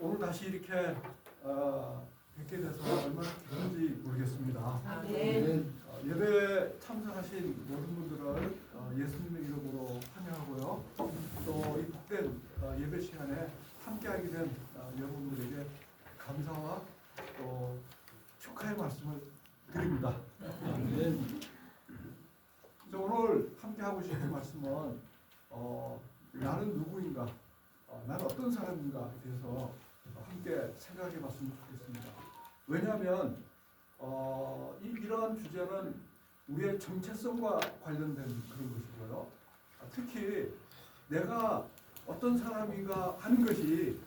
오늘 다시 이렇게 뵙게 돼서 얼마나 기쁜지 모르겠습니다. 예배에 참석하신 모든 분들을 예수님의 이름으로 환영하고요. 또 이 복된 예배 시간에 함께하게 된 여러분들에게 감사와 또 축하의 말씀을 드립니다. 오늘 함께하고 싶은 말씀은 나는 누구인가, 나는 어떤 사람인가에 대해서 함께 생각해 봤으면 좋겠습니다. 왜냐하면 이러한 주제는 우리의 정체성과 관련된 그런 것이고요. 특히 내가 어떤 사람인가 하는 것이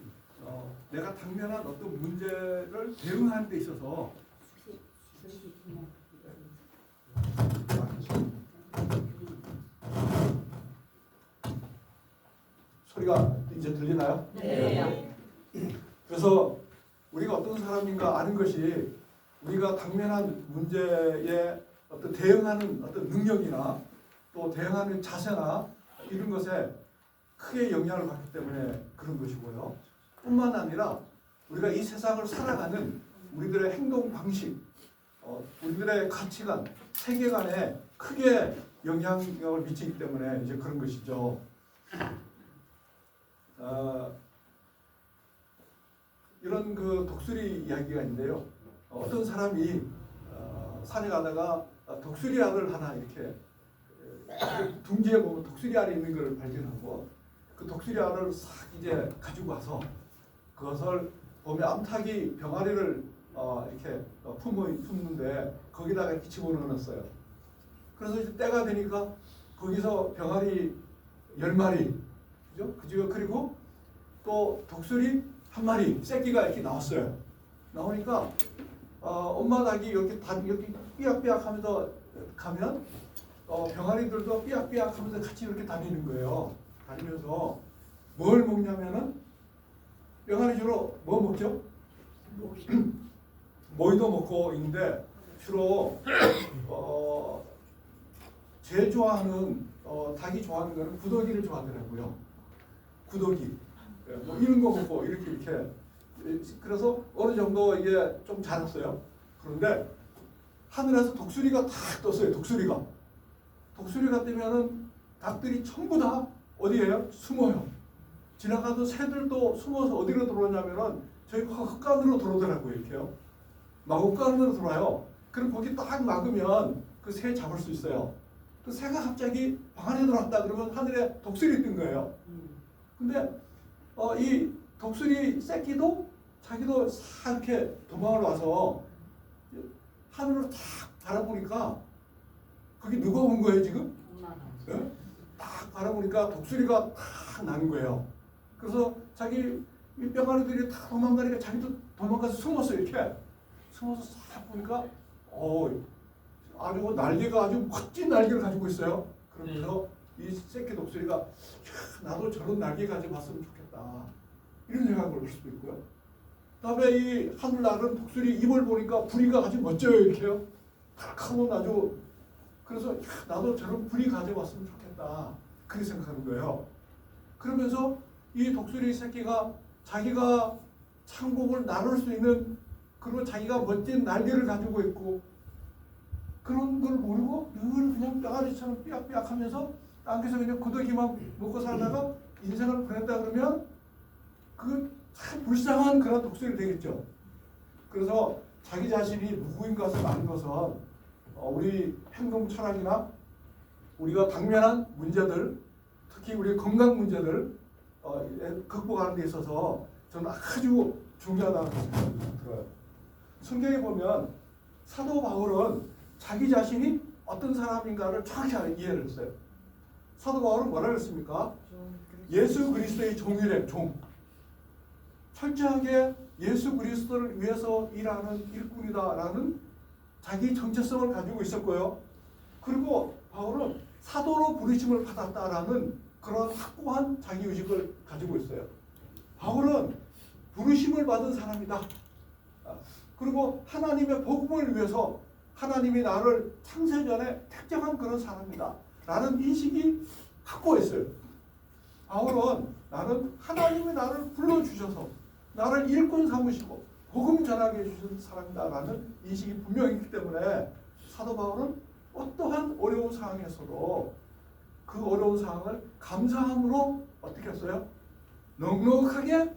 내가 당면한 어떤 문제를 대응하는 데 있어서 소리가 이제 들리나요? 네. 그래서 우리가 어떤 사람인가 아는 것이 우리가 당면한 문제에 어떤 대응하는 어떤 능력이나 또 대응하는 자세나 이런 것에 크게 영향을 받기 때문에 그런 것이고요. 뿐만 아니라 우리가 이 세상을 살아가는 우리들의 행동 방식, 우리들의 가치관, 세계관에 크게 영향력을 미치기 때문에 이제 그런 것이죠. 이런 그 독수리 이야기가 있는데요. 어떤 사람이 산에 가다가 독수리 알을 하나 이렇게 둥지에 보면 독수리 알이 있는 걸 발견하고 그 독수리 알을 싹 이제 가지고 와서 그것을 봄에 암탉이 병아리를 이렇게 품는데 거기다가 이렇게 집어넣어놨어요. 그래서 이제 때가 되니까 거기서 병아리 10마리, 그죠? 그리고 또 독수리 1마리, 새끼가 이렇게 나왔어요. 나오니까 엄마 닭이 이렇게 삐약삐약 하면서 가면 병아리들도 삐약삐약 하면서 같이 이렇게 다니는 거예요. 다니면서 뭘 먹냐면은 병아리 주로 뭐 먹죠? 모이도 먹고 있는데 주로 제일 좋아하는 닭이 좋아하는 거는 구더기를 좋아하더라고요. 구더기. 뭐 이런 거 먹고 이렇게 그래서 어느 정도 이게 좀 자랐어요. 그런데 하늘에서 독수리가 탁 떴어요. 독수리가 뜨면은 닭들이 전부 다 어디에요? 숨어요. 지나가던 새들도 숨어서 어디로 들어오냐면은 저희 흙간으로 들어오더라고요. 이렇게요. 마곡간으로 들어와요. 그럼 거기 딱 막으면 그 새 잡을 수 있어요. 그 새가 갑자기 방 안에 들어왔다 그러면 하늘에 독수리 뜬 거예요. 근데 이 독수리 새끼도 자기도 싹 이렇게 도망을 와서 하늘을 탁 바라보니까 거기 누가 온 거예요 지금? 네? 딱 바라보니까 독수리가 탁 나는 거예요. 그래서 자기 병아리들이 다 도망가니까 자기도 도망가서 숨었어요. 이렇게 숨어서 싹 보니까 아주 날개가 아주 멋진 날개를 가지고 있어요. 그러면서 이 새끼 독수리가 나도 저런 날개 가지고 봤으면 좋겠다 이런 생각을 할 수도 있고요. 다음에 이 하늘나는 독수리 입을 보니까 부리가 아주 멋져요. 이렇게요. 탁하면 아주 그래서 나도 저런 부리 가져왔으면 좋겠다 그렇게 생각하는 거예요. 그러면서 이 독수리 새끼가 자기가 창곡을 나눌 수 있는 그리고 자기가 멋진 날개를 가지고 있고 그런 걸 모르고 늘 그냥 뼈아리처럼 삐약삐약 하면서 땅에서 그냥 구더기만 먹고 살다가 인생을 보냈다 그러면 그 참 불쌍한 그런 독수리 되겠죠. 그래서 자기 자신이 누구인 것을 아는 것은 우리 행동 철학이나 우리가 당면한 문제들, 특히 우리 건강 문제들 극복하는 데 있어서 저는 아주 중요하다고 생각이 들어요. 성경에 보면 사도 바울은 자기 자신이 어떤 사람인가를 정확히 이해를 했어요. 사도 바울은 뭐라 그랬습니까? 예수 그리스도의 종이래, 종. 철저하게 예수 그리스도를 위해서 일하는 일꾼이다라는 자기 정체성을 가지고 있었고요. 그리고 바울은 사도로 부르심을 받았다라는 그런 확고한 자기의식을 가지고 있어요. 바울은 부르심을 받은 사람이다. 그리고 하나님의 복음을 위해서 하나님이 나를 창세전에 택정한 그런 사람이다 라는 인식이 확고했어요. 바울은 나는 하나님이 나를 불러주셔서 나를 일꾼 삼으시고 복음 전하게 해주신 사람이다라는 인식이 분명히 있기 때문에 사도 바울은 어떠한 어려운 상황에서도 그 어려운 상황을 감사함으로 어떻게 했어요? 넉넉하게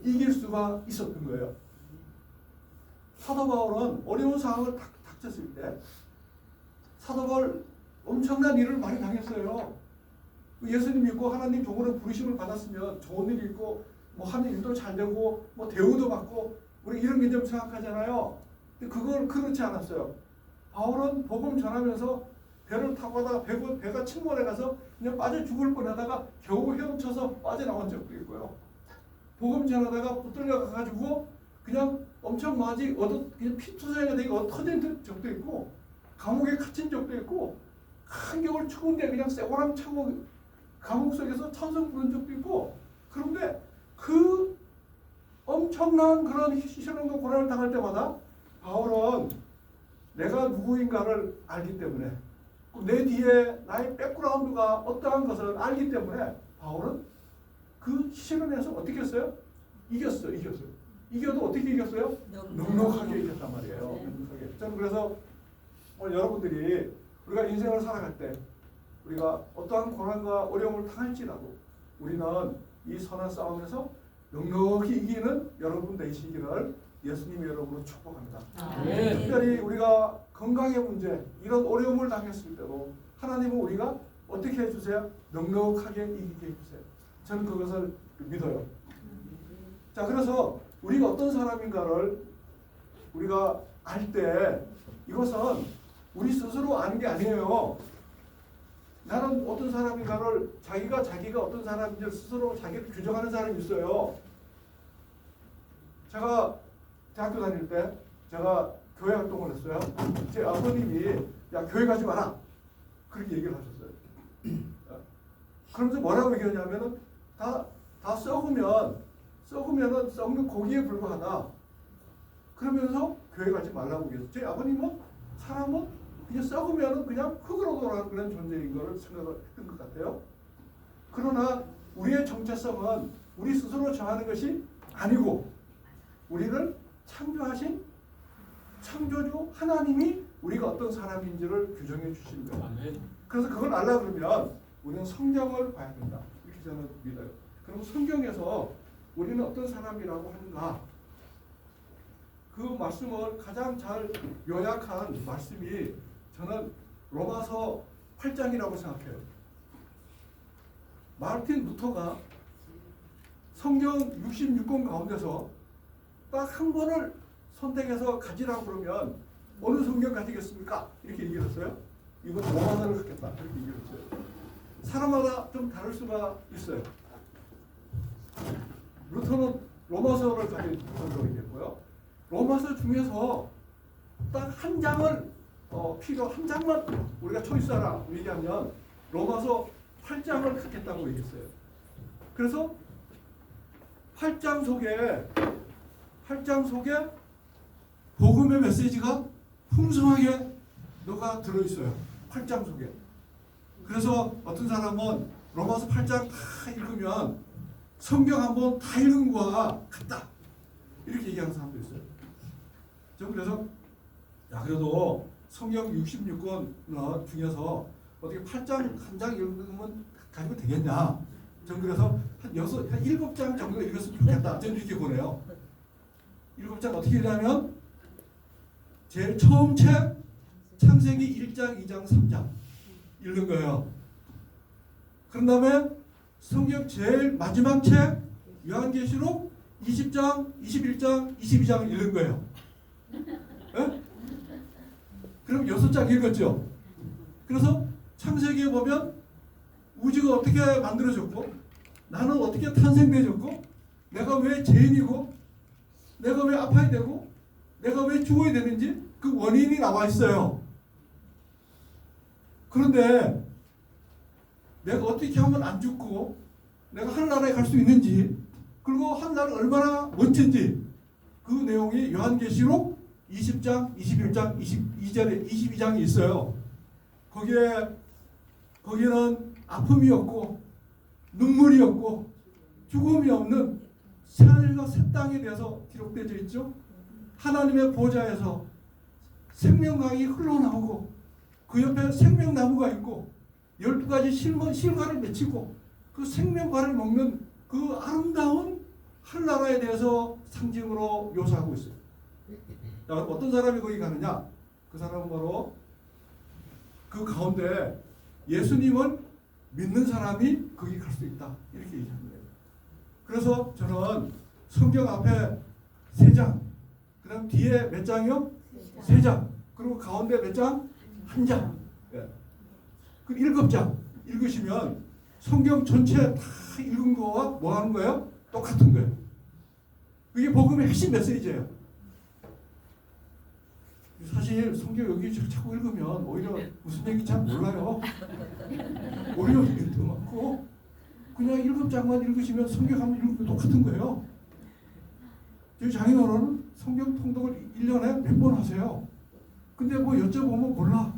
이길 수가 있었던 거예요. 사도 바울은 어려운 상황을 닥쳤을 때 사도 바울 엄청난 일을 많이 당했어요. 예수님 믿고 하나님 종으로 부르심을 받았으면 좋은 일이 있고 뭐 하는 일도 잘 되고 뭐 대우도 받고 우리 이런 게 좀 생각하잖아요. 근데 그걸 그렇지 않았어요. 바울은 복음 전하면서 배를 타고 가다가 배가 침몰해 가서 그냥 빠져 죽을 뻔하다가 겨우 헤엄쳐서 빠져나온 적도 있고요. 복음 전하다가 붙들려 가가지고 그냥 엄청 많이 그냥 피투성이가 되고 터진 적도 있고 감옥에 갇힌 적도 있고 한겨울 추운데 그냥 쇠고랑 차고 감옥 속에서 찬송 부른 적도 있고 그런데 그 엄청난 그런 시련과 고난을 당할 때마다 바울은 내가 누구인가를 알기 때문에 내 뒤에 나의 백그라운드가 어떠한 것을 알기 때문에 바울은 그 시련에서 어떻게 했어요? 이겼어요. 이겨도 어떻게 이겼어요? 넉넉하게 이겼단 말이에요. 넉넉하게. 저는 그래서 여러분들이 우리가 인생을 살아갈 때 우리가 어떠한 고난과 어려움을 당할지라도 우리는 이 선한 싸움에서 넉넉히 이기는 여러분 되시기를 예수님의 이름으로 축복합니다. 특별히 우리가 건강의 문제 이런 어려움을 당했을 때도 하나님은 우리가 어떻게 해주세요? 넉넉하게 이기게 해주세요. 저는 그것을 믿어요. 자, 그래서 우리가 어떤 사람인가를 우리가 알 때 이것은 우리 스스로 아는 게 아니에요. 나는 어떤 사람인가를 자기가 어떤 사람인지 스스로 자기를 규정하는 사람이 있어요. 제가 대학교 다닐 때 제가 교회 활동을 했어요. 제 아버님이 야 교회 가지 마라 그렇게 얘기를 하셨어요. 그러면서 뭐라고 얘기하냐면은 다 썩으면은 썩는 고기에 불과하다. 그러면서 교회 가지 말라고 얘기했어요. 제 아버님은 사람은 그냥 썩으면은 그냥 흙으로 돌아가는 그런 존재인 걸 생각했던 것 같아요. 그러나 우리의 정체성은 우리 스스로 정하는 것이 아니고 우리를 창조하신 창조주 하나님이 우리가 어떤 사람인지를 규정해 주신 거예요. 그래서 그걸 알려고 그러면 우리는 성경을 봐야 된다. 이렇게 저는 믿어요. 그럼 성경에서 우리는 어떤 사람이라고 하는가? 그 말씀을 가장 잘 요약한 말씀이 저는 로마서 8장이라고 생각해요. 마르틴 루터가 성경 66권 가운데서 딱 한 권을 선택해서 가지라고 그러면 어느 성경 가지겠습니까? 이렇게 얘기했어요. 이건 로마서를 갖겠다. 이렇게 얘기했어요. 사람마다 좀 다를 수가 있어요. 루터는 로마서를 가지고 얘기했고요. 로마서 중에서 딱 한 장을 한 장만 우리가 초이스하라 얘기하면 로마서 8장을 갖겠다고 얘기했어요. 그래서 8장 속에 복음의 메시지가 풍성하게 녹아 들어있어요. 8장 속에. 그래서 어떤 사람은 로마서 8장 다 읽으면 성경 한번 다 읽은 거와 같다. 이렇게 얘기하는 사람도 있어요. 저 그래서 그래도 성경 66권 중에서 어떻게 8장 한 장 읽으면 가지고 되겠냐. 전 그래서 한 7장 정도 읽었으면 좋겠다. 저는 이렇게 보내요. 7장 어떻게 읽냐면 제일 처음 책 창세기 1장, 2장, 3장 읽는 거예요. 그런 다음에 성경 제일 마지막 책 요한계시록 20장, 21장, 22장을 읽는 거예요. 네? 그럼 6장 읽었죠. 그래서 창세기에 보면 우주가 어떻게 만들어졌고 나는 어떻게 탄생되었고 내가 왜 죄인이고 내가 왜 아파야 되고 내가 왜 죽어야 되는지 그 원인이 나와 있어요. 그런데 내가 어떻게 하면 안 죽고 내가 하늘나라에 갈 수 있는지 그리고 하늘나라가 얼마나 멋진지 그 내용이 요한계시록 20장, 21장, 22절에 22장이 있어요. 거기는 아픔이 없고 눈물이 없고 죽음이 없는 새하늘과 새 땅에 대해서 기록되어 있죠. 하나님의 보좌에서 생명강이 흘러나오고 그 옆에 생명나무가 있고 12가지 실과를 맺히고 그 생명과를 먹는 그 아름다운 하늘나라에 대해서 상징으로 묘사하고 있어요. 자, 어떤 사람이 거기 가느냐? 그 사람은 바로 그 가운데 예수님을 믿는 사람이 거기 갈 수 있다. 이렇게 얘기하는 거예요. 그래서 저는 성경 앞에 3장, 그 다음 뒤에 몇 장이요? 3장, 그리고 가운데 몇 장? 1장. 예. 그 7장 읽으시면 성경 전체 다 읽은 거와 뭐 하는 거예요? 똑같은 거예요. 이게 복음의 핵심 메시지예요. 사실 성경 여기 자꾸 읽으면 오히려 무슨 얘기인지 잘 몰라요. 오히려 더 많고 그냥 7장만 읽으시면 성경 한번 읽으면 똑같은 거예요. 저희 장인어른은 성경 통독을 1년에 몇 번 하세요. 근데 뭐 여쭤보면 몰라.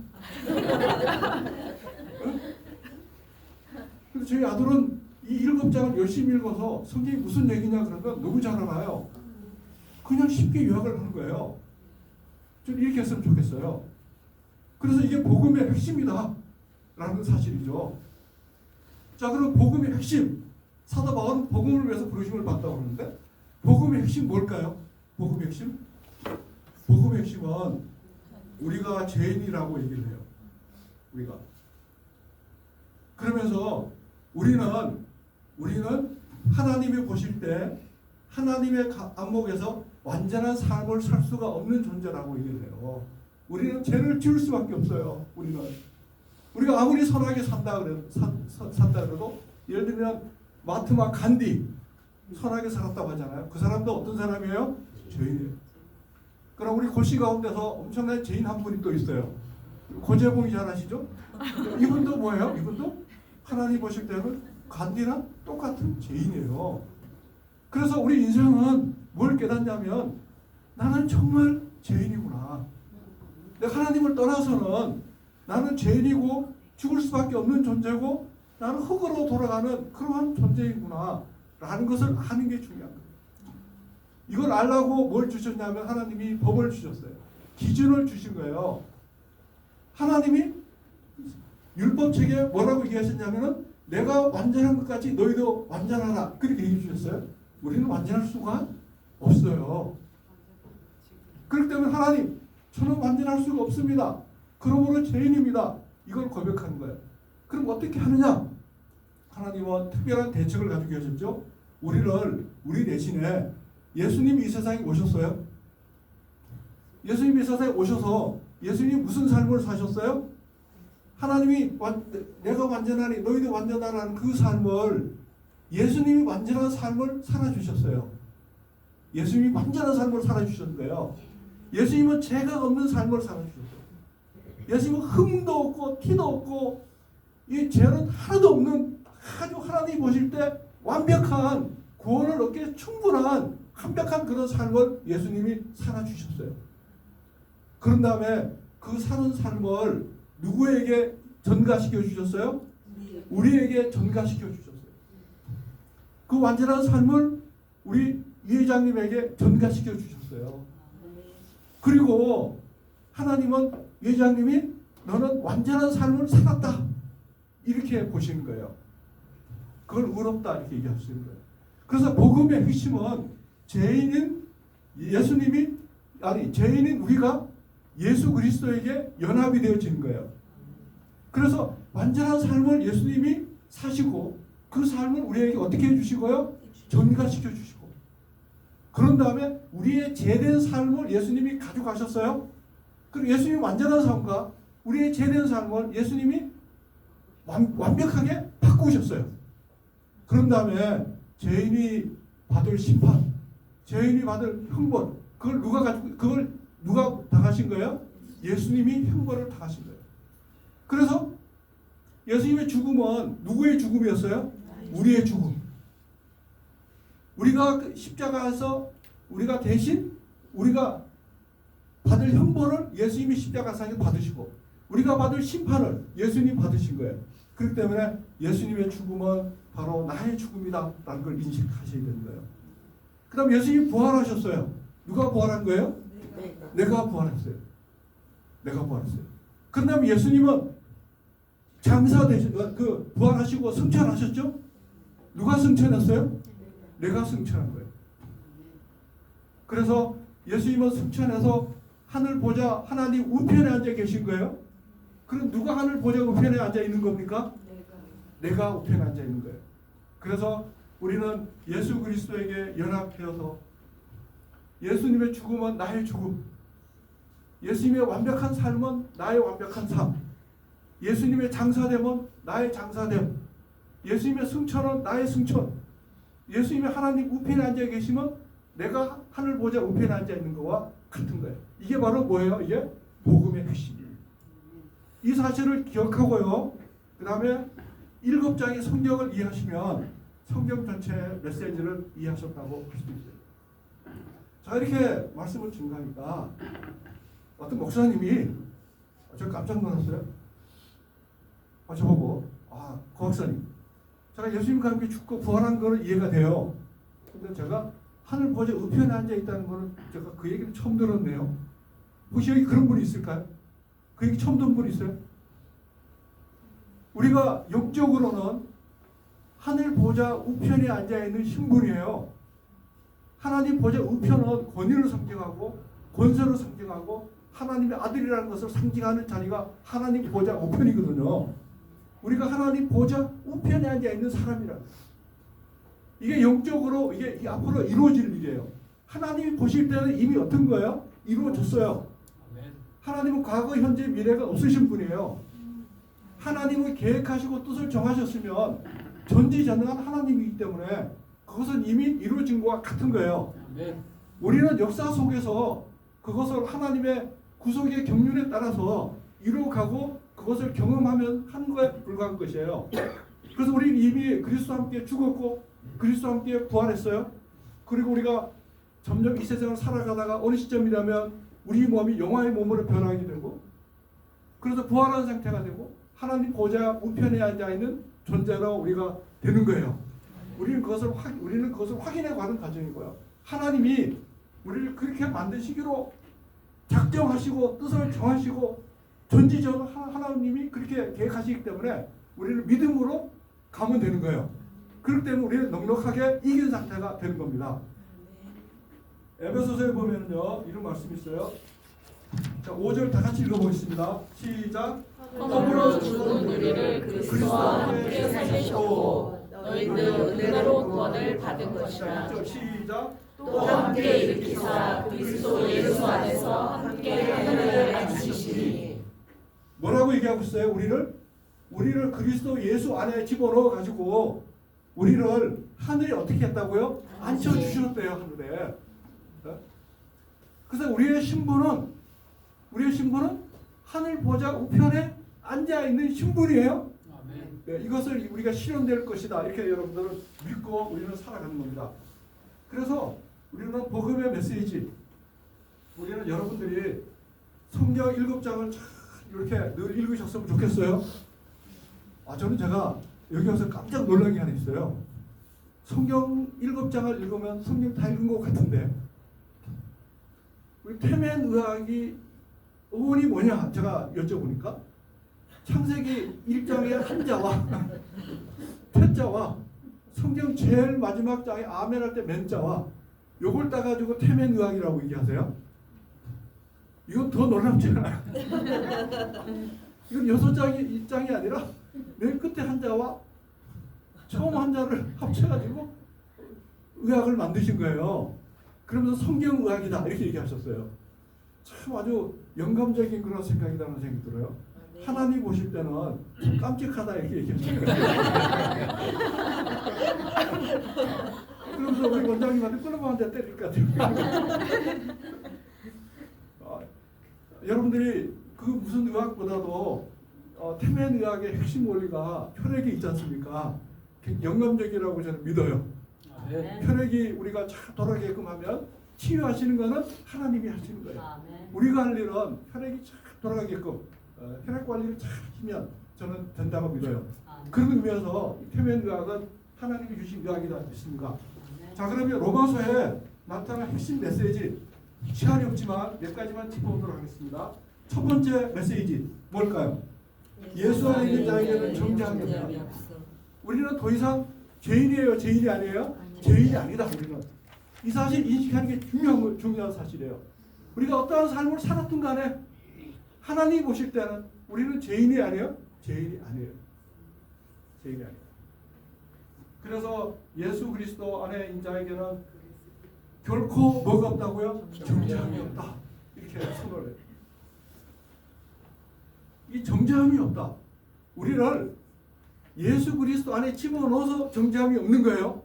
그래서 저희 아들은 이 7장을 열심히 읽어서 성경이 무슨 얘기냐 그러면 너무 잘 알아요. 그냥 쉽게 요약을 하는 거예요. 좀 이렇게 했으면 좋겠어요. 그래서 이게 복음의 핵심이다 라는 사실이죠. 자, 그럼 복음의 핵심, 사도 바울은 복음을 위해서 부르심을 받다고 그러는데 복음의 핵심 뭘까요? 복음의 핵심? 복음의 핵심은 우리가 죄인이라고 얘기를 해요. 우리가. 그러면서 우리는 하나님이 보실 때 하나님의 안목에서 완전한 삶을 살 수가 없는 존재라고 얘기를 해요. 우리는 죄를 지을 수밖에 없어요. 우리가 아무리 선하게 산다 그래도 예를 들면 마트마 간디 선하게 살았다고 하잖아요. 그 사람도 어떤 사람이에요? 죄인이에요. 그럼 우리 고시 가운데서 엄청난 죄인 한 분이 또 있어요. 고재봉이 잘 아시죠? 이분도 뭐예요? 이분도 하나님 보실 때는 간디랑 똑같은 죄인이에요. 그래서 우리 인생은 뭘 깨닫냐면 나는 정말 죄인이구나. 내가 하나님을 떠나서는 나는 죄인이고 죽을 수밖에 없는 존재고 나는 흙으로 돌아가는 그러한 존재이구나 라는 것을 아는 게 중요한 거예요. 이걸 알라고 뭘 주셨냐면 하나님이 법을 주셨어요. 기준을 주신 거예요. 하나님이 율법책에 뭐라고 얘기하셨냐면은 내가 완전한 것 같이 너희도 완전하라 그렇게 얘기해 주셨어요. 우리는 완전할 수가 없어요. 그렇기 때문에 하나님 저는 완전할 수가 없습니다. 그러므로 죄인입니다. 이걸 고백하는 거예요. 그럼 어떻게 하느냐? 하나님은 특별한 대책을 가지고 계셨죠. 우리 대신에 예수님이 이 세상에 오셨어요. 예수님이 이 세상에 오셔서 예수님이 무슨 삶을 사셨어요? 하나님이 내가 완전하니 너희도 완전하라는 그 삶을 예수님이 완전한 삶을 살아주셨어요. 예수님이 완전한 삶을 살아주셨는 거예요. 예수님은 죄가 없는 삶을 살아주셨어요. 예수님은 흠도 없고 티도 없고 이 죄는 하나도 없는 아주 하나님이 보실 때 완벽한 구원을 얻기에 충분한 완벽한 그런 삶을 예수님이 살아주셨어요. 그런 다음에 그 사는 삶을 누구에게 전가시켜 주셨어요? 우리에게 전가시켜 주셨어요. 그 완전한 삶을 우리 이 회장님에게 전가시켜 주셨어요. 그리고 하나님은 이 회장님이 너는 완전한 삶을 살았다 이렇게 보시는 거예요. 그걸 의롭다 이렇게 얘기하시는 거예요. 그래서 복음의 핵심은 죄인인 우리가 예수 그리스도에게 연합이 되어지는 거예요. 그래서 완전한 삶을 예수님이 사시고 그 삶을 우리에게 어떻게 해주시고요? 전가시켜 주시고 그런 다음에 우리의 죄된 삶을 예수님이 가져가셨어요. 그리고 예수님이 완전한 삶과 우리의 죄된 삶을 예수님이 완벽하게 바꾸셨어요. 그런 다음에 죄인이 받을 심판, 죄인이 받을 형벌, 그걸 누가 당하신 거예요? 예수님이 형벌을 당하신 거예요. 그래서 예수님의 죽음은 누구의 죽음이었어요? 우리의 죽음. 우리가 십자가에서 우리가 대신 우리가 받을 형벌을 예수님이 십자가상에 받으시고 우리가 받을 심판을 예수님이 받으신 거예요. 그렇기 때문에 예수님의 죽음은 바로 나의 죽음이다 라는 걸 인식하셔야 되는 거예요. 그 다음 예수님이 부활하셨어요. 누가 부활한 거예요? 내가 부활했어요. 내가 부활했어요. 그 다음에 예수님은 부활하시고 승천하셨죠? 누가 승천했어요? 내가 승천한 거예요. 그래서 예수님은 승천해서 하늘 보좌 하나님 우편에 앉아 계신 거예요. 그럼 누가 하늘 보좌 우편에 앉아 있는 겁니까? 내가 우편에 앉아 있는 거예요. 그래서 우리는 예수 그리스도에게 연합되어서 예수님의 죽음은 나의 죽음, 예수님의 완벽한 삶은 나의 완벽한 삶, 예수님의 장사됨은 나의 장사됨, 예수님의 승천은 나의 승천, 예수님의 하나님 우편에 앉아 계시면 내가 하늘 보좌 우편에 앉아 있는 것과 같은 거예요. 이게 바로 뭐예요? 이게 복음의 핵심이에요. 이 사실을 기억하고요. 그 다음에 7장의 성경을 이해하시면 성경 전체의 메시지를 이해하셨다고 할 수 있어요. 자, 이렇게 말씀을 증가하니까 어떤 목사님이 저 깜짝 놀랐어요. 저보고 고 박사님, 제가 예수님과 함께 죽고 부활한 거는 이해가 돼요. 근데 제가 하늘 보좌 우편에 앉아 있다는 거는 제가 그 얘기를 처음 들었네요. 혹시 여기 그런 분이 있을까요? 그 얘기 처음 듣는 분 있어요? 우리가 영적으로는 하늘 보좌 우편에 앉아 있는 신분이에요. 하나님 보좌 우편은 권위를 상징하고 권세를 상징하고 하나님의 아들이라는 것을 상징하는 자리가 하나님 보좌 우편이거든요. 우리가 하나님 보좌 우편에 앉아 있는 사람이라. 이게 영적으로 이게 앞으로 이루어질 일이에요. 하나님이 보실 때는 이미 어떤 거예요? 이루어졌어요. 하나님은 과거, 현재, 미래가 없으신 분이에요. 하나님은 계획하시고 뜻을 정하셨으면 전지전능한 하나님이기 때문에 그것은 이미 이루어진 것과 같은 거예요. 우리는 역사 속에서 그것을 하나님의 구속의 경륜에 따라서 이루어가고 그것을 경험하면 한 거에 불과한 것이에요. 그래서 우리는 이미 그리스도와 함께 죽었고 그리스도와 함께 부활했어요. 그리고 우리가 점점 이 세상을 살아가다가 어느 시점이라면 우리 몸이 영화의 몸으로 변하게 되고 그래서 부활한 상태가 되고 하나님 보좌 우편에 앉아 있는 존재로 우리가 되는 거예요. 우리는 그것을 확인해 가는 과정이고요. 하나님이 우리를 그렇게 만드시기로 작정하시고 뜻을 정하시고 전지전 하나님이 그렇게 계획하시기 때문에 우리를 믿음으로 가면 되는 거예요. 그렇기 때문에 우리는 넉넉하게 이긴 상태가 되는 겁니다. 에베소서에 보면요 이런 말씀이 있어요. 자, 5절 다 같이 읽어보겠습니다. 시작. 허물로 죽은 우리를 그리스도와 함께 살리셨고 너희는 은혜로 구원을 받은 것이라. 시작. 또 함께 일으키사 그리스도 예수 안에서 함께 하늘에 앉히시니. 뭐라고 얘기하고 있어요? 우리를 그리스도 예수 안에 집어넣어 가지고 우리를 하늘에 어떻게 했다고요? 앉혀주셨대요. 하늘에. 그래서 우리의 신분은 하늘 보좌 우편에 앉아 있는 신분이에요. 네, 이것을 우리가 실현될 것이다. 이렇게 여러분들은 믿고 우리는 살아가는 겁니다. 그래서 우리는 복음의 메시지, 우리는 여러분들이 성경 7장을 이렇게 늘 읽으셨으면 좋겠어요. 저는 제가 여기 와서 깜짝 놀란 게 하나 있어요. 성경 7장을 읽으면 성경 다 읽은 것 같은데 우리 태면의학이 의원이 뭐냐 제가 여쭤보니까 창세기 1장의 한자와 태자와 성경 제일 마지막 장에 아멘 할 때 맨자와 요걸 따가지고 태면의학이라고 얘기하세요. 이건 더 놀랍지 않아요? 이건 6장이 아니라 맨 끝에 한자와 처음 한자를 합쳐가지고 의학을 만드신 거예요. 그러면서 성경의학이다 이렇게 얘기하셨어요. 참 아주 영감적인 그런 생각이라는 생각이 들어요. 하나님 보실 때는 참 깜찍하다 이렇게 얘기하셨어요. 그러면서 우리 원장님한테 끌어가 한 대 때릴 것 같아요. 여러분들이 그 무슨 의학보다도 태면의학의 핵심 원리가 혈액이 있지 않습니까? 영감적이라고 저는 믿어요. 혈액이 우리가 잘 돌아가게끔 하면 치유하시는 것은 하나님이 하시는 거예요. 우리가 할 일은 혈액이 잘 돌아가게끔 혈액 관리를 잘 하시면 저는 된다고 믿어요. 그런 의미에서 태면의학은 하나님이 주신 의학이다 믿습니다. 자, 그러면 로마서에 나타난 핵심 메시지 시간이 없지만 몇 가지만 짚어보도록 하겠습니다. 첫 번째 메시지 뭘까요? 예수 안에 있는 자에게는 정죄함이 없다. 우리는 더 이상 죄인이에요? 죄인이 아니에요? 죄인이 아니다. 우리는 이 사실 인식하는 게 중요한 사실이에요. 우리가 어떠한 삶을 살았든 간에 하나님이 보실 때는 우리는 죄인이 아니에요? 죄인이 아니에요. 죄인이 아니에요. 그래서 예수 그리스도 안에 있는 자에게는 결코 뭐가 없다고요? 정죄함이 없다. 이렇게 선언을 해요. 이 정죄함이 없다. 우리를 예수 그리스도 안에 집어넣어서 정죄함이 없는 거예요.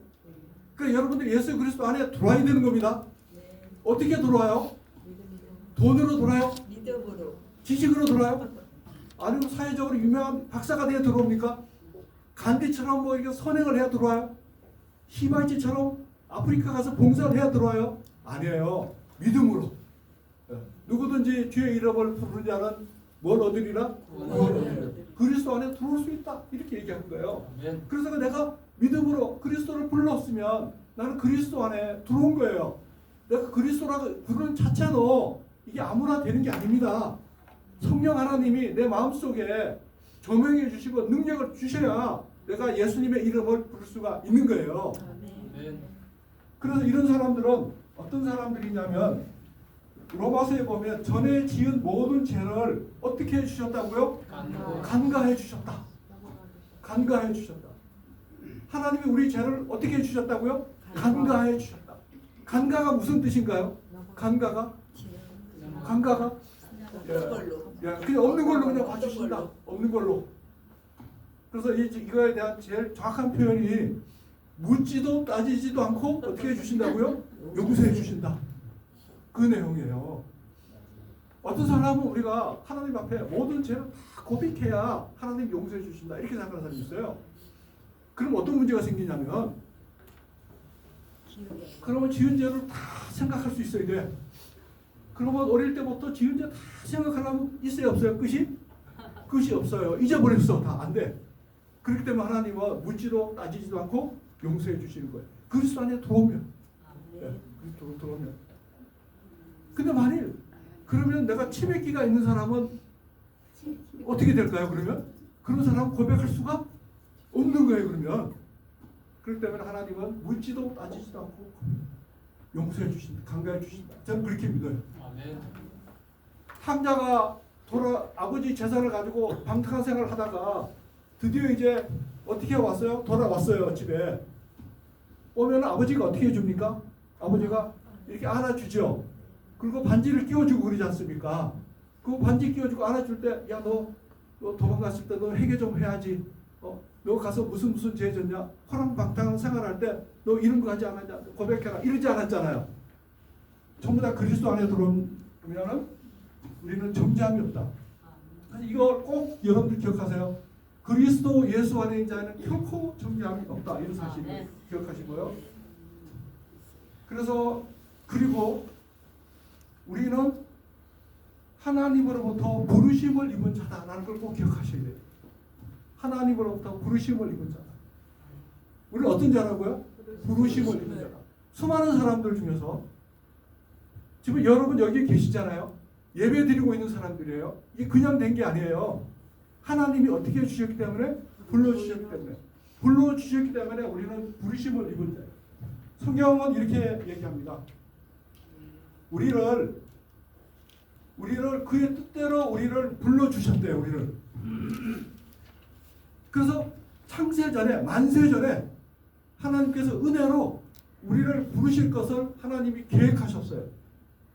그러니까 여러분들 예수 그리스도 안에 들어와야 되는 겁니다. 어떻게 들어와요? 돈으로 들어와요? 믿음으로. 지식으로 들어와요? 아니면 사회적으로 유명한 박사가 돼야 들어옵니까? 간디처럼 뭐 이렇게 선행을 해야 들어와요? 히바이치처럼 아프리카 가서 봉사를 해야 들어와요? 아니에요. 믿음으로. 누구든지 주의 이름을 부르는 자는 뭘 얻으리라? 구원을 얻으리라. 그리스도 안에 들어올 수 있다. 이렇게 얘기하는 거예요. 그래서 내가 믿음으로 그리스도를 불렀으면 나는 그리스도 안에 들어온 거예요. 내가 그리스도라고 부르는 자체는 이게 아무나 되는 게 아닙니다. 성령 하나님이 내 마음속에 조명해 주시고 능력을 주셔야 내가 예수님의 이름을 부를 수가 있는 거예요. 그래서 이런 사람들은 어떤 사람들이냐면 로마서에 보면 전에 지은 모든 죄를 어떻게 해주셨다고요? 간가해 주셨다. 간가해 주셨다. 하나님이 우리 죄를 어떻게 해주셨다고요? 간가해 주셨다. 간가가 무슨 뜻인가요? 간가가? 그냥 없는 걸로 그냥 봐주신다. 없는 걸로. 그래서 이거에 대한 제일 정확한 표현이 묻지도 따지지도 않고 어떻게 해주신다고요? 용서해 주신다. 그 내용이에요. 어떤 사람은 우리가 하나님 앞에 모든 죄를 다 고백해야 하나님 용서해 주신다 이렇게 생각하는 사람이 있어요. 그럼 어떤 문제가 생기냐면 그러면 지은 죄를 다 생각할 수 있어야 돼. 그러면 어릴 때부터 지은 죄 다 생각하려면 있어요 없어요? 끝이 없어요. 잊어버렸어. 다 안 돼. 그렇기 때문에 하나님은 묻지도 따지지도 않고 용서해 주시는 거예요. 그리스도 안에 들어오면. 그리스도로 들어오면. 근데 만일 그러면 내가 치매기가 있는 사람은 어떻게 될까요? 그러면 그런 사람은 고백할 수가 없는 거예요. 그러면 그렇기 때문에 하나님은 묻지도 따지지도 않고 용서해 주신다. 강가해 주신다. 저는 그렇게 믿어요. 탕자가 아버지 재산을 가지고 방탕한 생활을 하다가 드디어 이제 어떻게 왔어요? 돌아왔어요. 집에 오면 아버지가 어떻게 해줍니까? 아버지가 이렇게 안아주죠. 그리고 반지를 끼워주고 그러지 않습니까? 그 반지 끼워주고 안아줄 때 야 너 도망갔을 때 너 회개 좀 해야지. 너 가서 무슨 죄 졌냐? 호랑방탕한 생활할 때 너 이런 거 하지 않았냐? 고백해라. 이러지 않았잖아요. 전부 다 그리스도 안에 들어오면은 우리는 정죄함이 없다. 이걸 꼭 여러분들 기억하세요. 그리스도 예수 안에 있는 자는 결코 정죄함이 없다. 이런 사실을 기억하시고요. 그래서 그리고 우리는 하나님으로부터 부르심을 입은 자다라는 걸 꼭 기억하셔야 돼요. 하나님으로부터 부르심을 입은 자다. 우리는 어떤 자라고요? 부르심을 입은 자다. 수많은 사람들 중에서 지금 여러분 여기 계시잖아요. 예배 드리고 있는 사람들이에요. 이게 그냥 된 게 아니에요. 하나님이 어떻게 해주셨기 때문에 불러주셨기 때문에 우리는 부르심을 입은 자예요. 성경은 이렇게 얘기합니다. 우리를 그의 뜻대로 우리를 불러주셨대요. 우리를. 그래서 창세 전에 만세 전에 하나님께서 은혜로 우리를 부르실 것을 하나님이 계획하셨어요.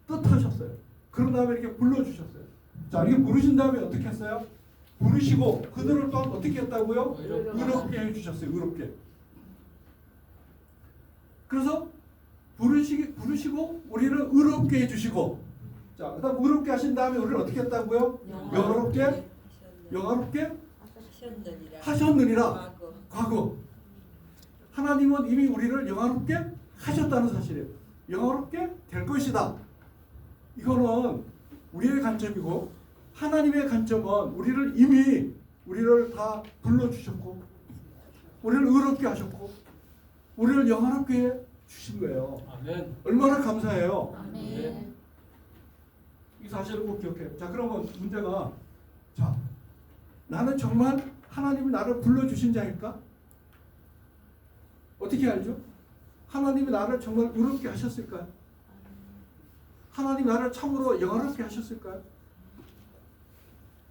뜻하셨어요. 그런 다음에 이렇게 불러주셨어요. 자, 이렇게 부르신 다음에 어떻게 했어요? 부르시고 그들을 또한 어떻게 했다고요? 의롭게 해주셨어요. 의롭게. 그래서 부르시고 우리를 의롭게 해주시고, 자, 그다음 의롭게 하신 다음에 우리를 어떻게 했다고요? 영화롭게 하셨느니라. 과거. 하나님은 이미 우리를 영화롭게 하셨다는 사실이에요. 영화롭게 될 것이다. 이거는 우리의 관점이고 하나님의 관점은 우리를 다 불러주셨고 우리를 의롭게 하셨고 우리를 영화롭게 주신 거예요. 아멘. 얼마나 감사해요. 아멘. 이 사실을 꼭 기억해요. 자, 그러면 문제가, 자, 나는 정말 하나님이 나를 불러주신 자일까? 어떻게 알죠? 하나님이 나를 정말 의롭게 하셨을까요? 하나님 나를 참으로 영화롭게 하셨을까요?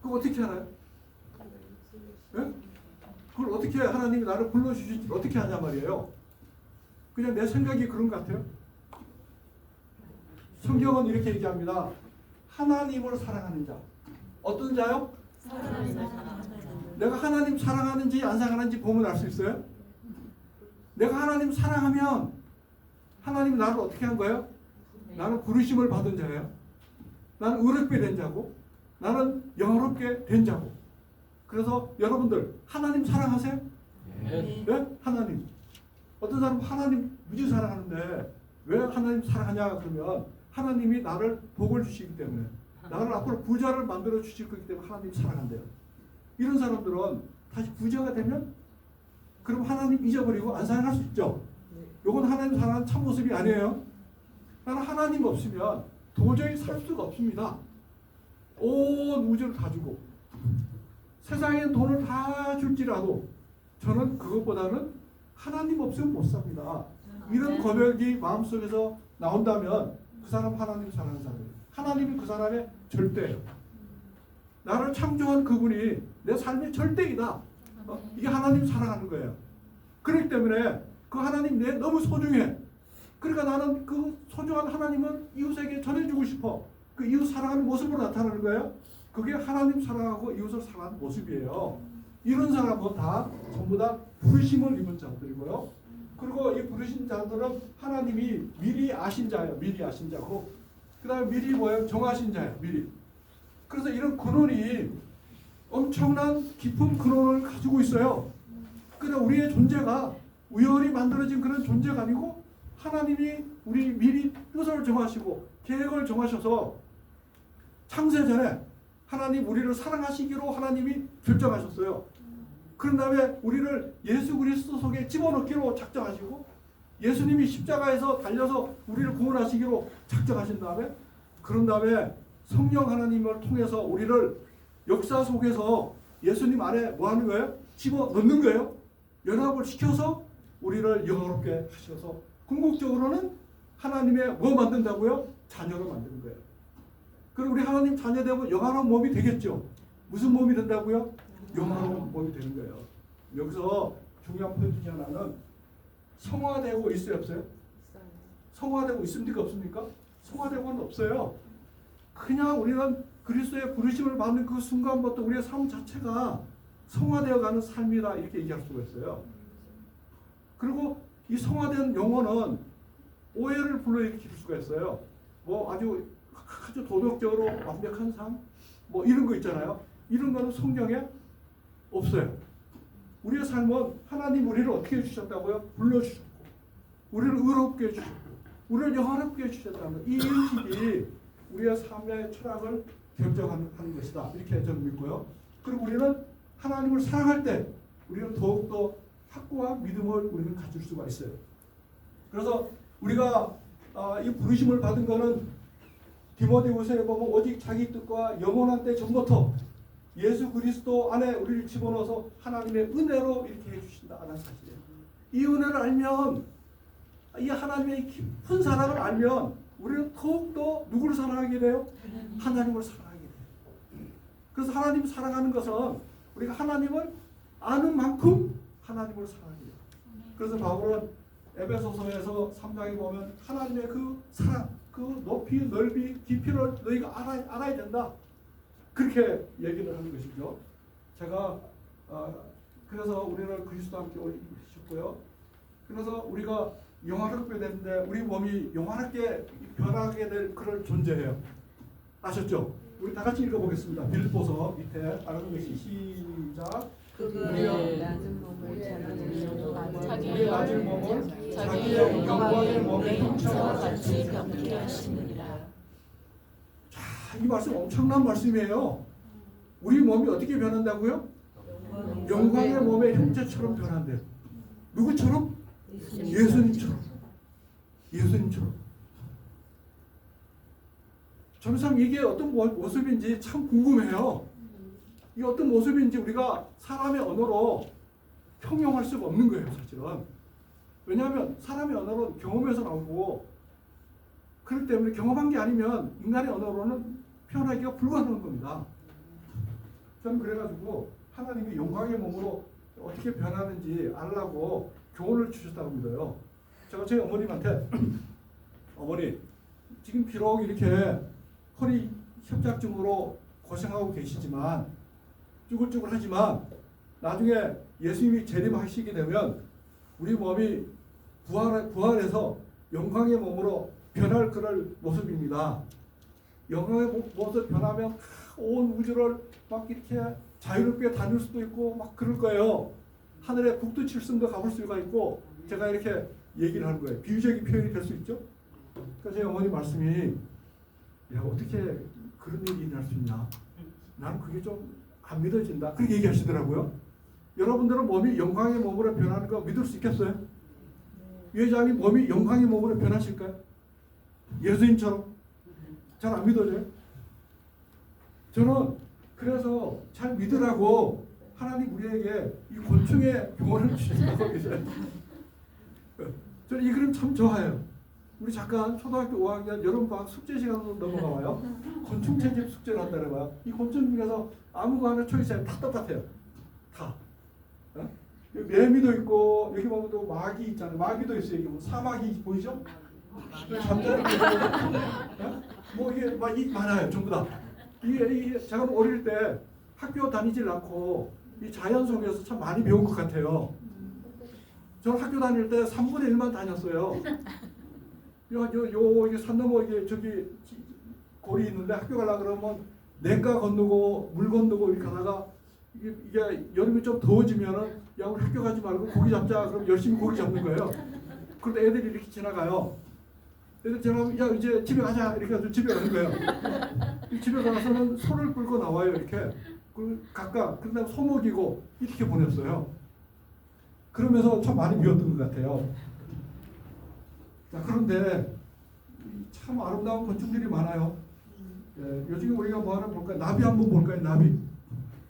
그거 어떻게 알아요? 예? 그걸 어떻게 하나님이 나를 불러주실지 어떻게 하냐 말이에요. 그냥 내 생각이 그런 것 같아요. 성경은 이렇게 얘기합니다. 하나님을 사랑하는 자. 어떤 자요? 내가 하나님 사랑하는지 안 사랑하는지 보면 알 수 있어요? 내가 하나님 사랑하면 하나님 나를 어떻게 한 거예요? 나는 부르심을 받은 자예요. 나는 의롭게 된 자고 나는 영화롭게 된 자고. 그래서 여러분들 하나님 사랑하세요? 네. 네? 하나님. 어떤 사람은 하나님 무지 사랑하는데 왜 하나님 사랑하냐 그러면 하나님이 나를 복을 주시기 때문에 나를 앞으로 부자를 만들어 주실 거기 때문에 하나님 사랑한대요. 이런 사람들은 다시 부자가 되면 그럼 하나님 잊어버리고 안 사랑할 수 있죠. 이건 하나님 사랑하는 참모습이 아니에요. 나는 하나님 없으면 도저히 살 수가 없습니다. 온 우주를 다 주고 세상에 돈을 다 줄지라도 저는 그것보다는 하나님 없으면 못 삽니다. 이런 고백이 마음속에서 나온다면 그 사람 하나님 사랑하는 사람이에요. 하나님이 그 사람의 절대예요. 나를 창조한 그분이 내 삶의 절대이다. 이게 하나님 사랑하는 거예요. 그렇기 때문에 그 하나님 내 너무 소중해. 그러니까 나는 그 소중한 하나님은 이웃에게 전해주고 싶어. 그 이웃 사랑하는 모습으로 나타나는 거예요. 그게 하나님 사랑하고 이웃을 사랑하는 모습이에요. 이런 사람은 다 전부 다 부르심을 입은 자들이고요. 그리고 이 부르신 자들은 하나님이 미리 아신 자예요. 미리 아신 자고 그 다음에 미리 뭐예요? 정하신 자예요. 미리. 그래서 이런 근원이 엄청난 깊은 근원을 가지고 있어요. 그러나 우리의 존재가 우연히 만들어진 그런 존재가 아니고 하나님이 우리 미리 뜻을 정하시고 계획을 정하셔서 창세전에 하나님 우리를 사랑하시기로 하나님이 결정하셨어요. 그런 다음에 우리를 예수 그리스도 속에 집어넣기로 작정하시고 예수님이 십자가에서 달려서 우리를 구원하시기로 작정하신 다음에 그런 다음에 성령 하나님을 통해서 우리를 역사 속에서 예수님 안에 뭐 하는 거예요? 집어넣는 거예요. 연합을 시켜서 우리를 영화롭게 하셔서 궁극적으로는 하나님의 뭐 만든다고요? 자녀로 만드는 거예요. 그럼 우리 하나님 자녀 되면 영화로운 몸이 되겠죠. 무슨 몸이 된다고요? 영화로운 몸이 되는 거예요. 여기서 중요한 포인트 중에 하나는 성화되고 있어요, 없어요? 성화되고 있습니까, 없습니까? 성화되고는 없어요. 그냥 우리는 그리스도의 부르심을 받는 그 순간부터 우리의 삶 자체가 성화되어가는 삶이다 이렇게 얘기할 수가 있어요. 그리고 이 성화된 영혼은 오해를 불러일으킬 수가 있어요. 뭐 아주 도덕적으로 완벽한 삶, 뭐 이런 거 있잖아요. 이런 거는 성경에 없어요. 우리의 삶은 하나님 우리를 어떻게 해주셨다고요? 불러주셨고 우리를 의롭게 해주셨고 우리를 영화롭게 해주셨다는 이 인식이 우리의 삶의 철학을 결정하는 것이다. 이렇게 저는 믿고요. 그리고 우리는 하나님을 사랑할 때 우리는 더욱더 확고한 믿음을 우리는 가질 수가 있어요. 그래서 우리가 이 부르심을 받은 거는 디모데후서에 보면 오직 자기 뜻과 영원한 때 전부터 예수 그리스도 안에 우리를 집어넣어서 하나님의 은혜로 이렇게 해주신다는 사실이에요. 이 은혜를 알면 이 하나님의 깊은 사랑을 알면 우리는 더욱더 누구를 사랑하게 돼요? 하나님을 사랑하게 돼요. 그래서 하나님을 사랑하는 것은 우리가 하나님을 아는 만큼 하나님을 사랑하게 돼요. 그래서 바울은 에베소서에서 3장에 보면 하나님의 그 사랑, 그 높이, 넓이, 깊이를 너희가 알아야 된다. 그렇게 얘기를 하는 것이죠. 제가 그래서 우리를 그리스도와 함께 올리셨고요. 그래서 우리가 영화롭게 되는데 우리 몸이 영화롭게 변하게 될 그런 존재예요. 아셨죠? 우리 다 같이 읽어보겠습니다. 빌립보서 밑에 다른 것이 시작. 그분의 낮은 몸을 자기의 낮은 몸을 자기의 영광의 몸의 형체와 같이 변케 하시느니라. 자, 이 말씀 엄청난 말씀이에요. 우리 몸이 어떻게 변한다고요? 영광의 몸의 형체처럼 변한대요. 누구처럼? 예수님처럼. 예수님처럼. 저는 참 이게 어떤 모습인지 참 궁금해요. 이 어떤 모습인지 우리가 사람의 언어로 형용할 수가 없는 거예요, 사실은. 왜냐하면 사람의 언어는 경험에서 나오고, 그렇기 때문에 경험한 게 아니면 인간의 언어로는 표현하기가 불가능한 겁니다. 저는 그래가지고 하나님이 영광의 몸으로 어떻게 변하는지 알라고 교훈을 주셨다고 믿어요. 제가 저희 어머님한테 어머니, 지금 비록 이렇게 허리 협착증으로 고생하고 계시지만, 쭈글쭈글하지만 나중에 예수님이 재림하시게 되면 우리 몸이 부활해서 영광의 몸으로 변할 그럴 모습입니다. 영광의 모습 변하면 온 우주를 막 이렇게 자유롭게 다닐 수도 있고 막 그럴 거예요. 하늘의 북두칠성도 가볼 수가 있고, 제가 이렇게 얘기를 하는 거예요. 비유적인 표현이 될 수 있죠. 그러니까 제 어머니 말씀이, 야, 어떻게 그런 일이 일어날 수 있냐, 나는 그게 좀 안 믿어진다, 그렇게 얘기하시더라고요. 여러분들은 몸이 영광의 몸으로 변하는 거 믿을 수 있겠어요? 이 회장이 몸이 영광의 몸으로 변하실까요? 예수님처럼? 잘 안 믿어져요? 저는 그래서 잘 믿으라고 하나님 우리에게 이 곤충의 교훈을 주신다고 믿어요. 저는 이 그림 참 좋아해요. 우리 잠깐 초등학교 5학년 여름방학 숙제 시간으로 넘어가봐요. 곤충 채집 숙제를 한다는 거야. 이 곤충 중에서 아무 거 하나 초이스하면 다 똑같아요. 다. 어? 매미도 있고, 여기 보면 또 마귀 있잖아요. 마귀도 있어요. 여기 뭐 사마귀 보이죠? 잠자리 뭐 이게 막 많아요. 전부 다. 이게 제가 어릴 때 학교 다니질 않고 이 자연 속에서 참 많이 배운 것 같아요. 저는 학교 다닐 때 3분의 1만 다녔어요. 이게 산 넘어 이게 저기 골이 있는데 학교 가려 그러면 냇가 건너고 물 건너고 이렇게 하다가 이게 여름이 좀 더워지면은, 야, 우리 학교 가지 말고 고기 잡자. 그럼 열심히 고기 잡는 거예요. 그런데 애들이 이렇게 지나가요. 애들 지나가면, 야, 이제 집에 가자. 이렇게 해서 집에 가는 거예요. 집에 가서는 소를 끌고 나와요. 이렇게. 각각. 그다음 소 먹이고 이렇게 보냈어요. 그러면서 참 많이 배웠던 것 같아요. 자, 그런데 참 아름다운 건축들이 많아요. 예, 요즘에 우리가 뭐 하나 볼까요? 나비 한번 볼까요?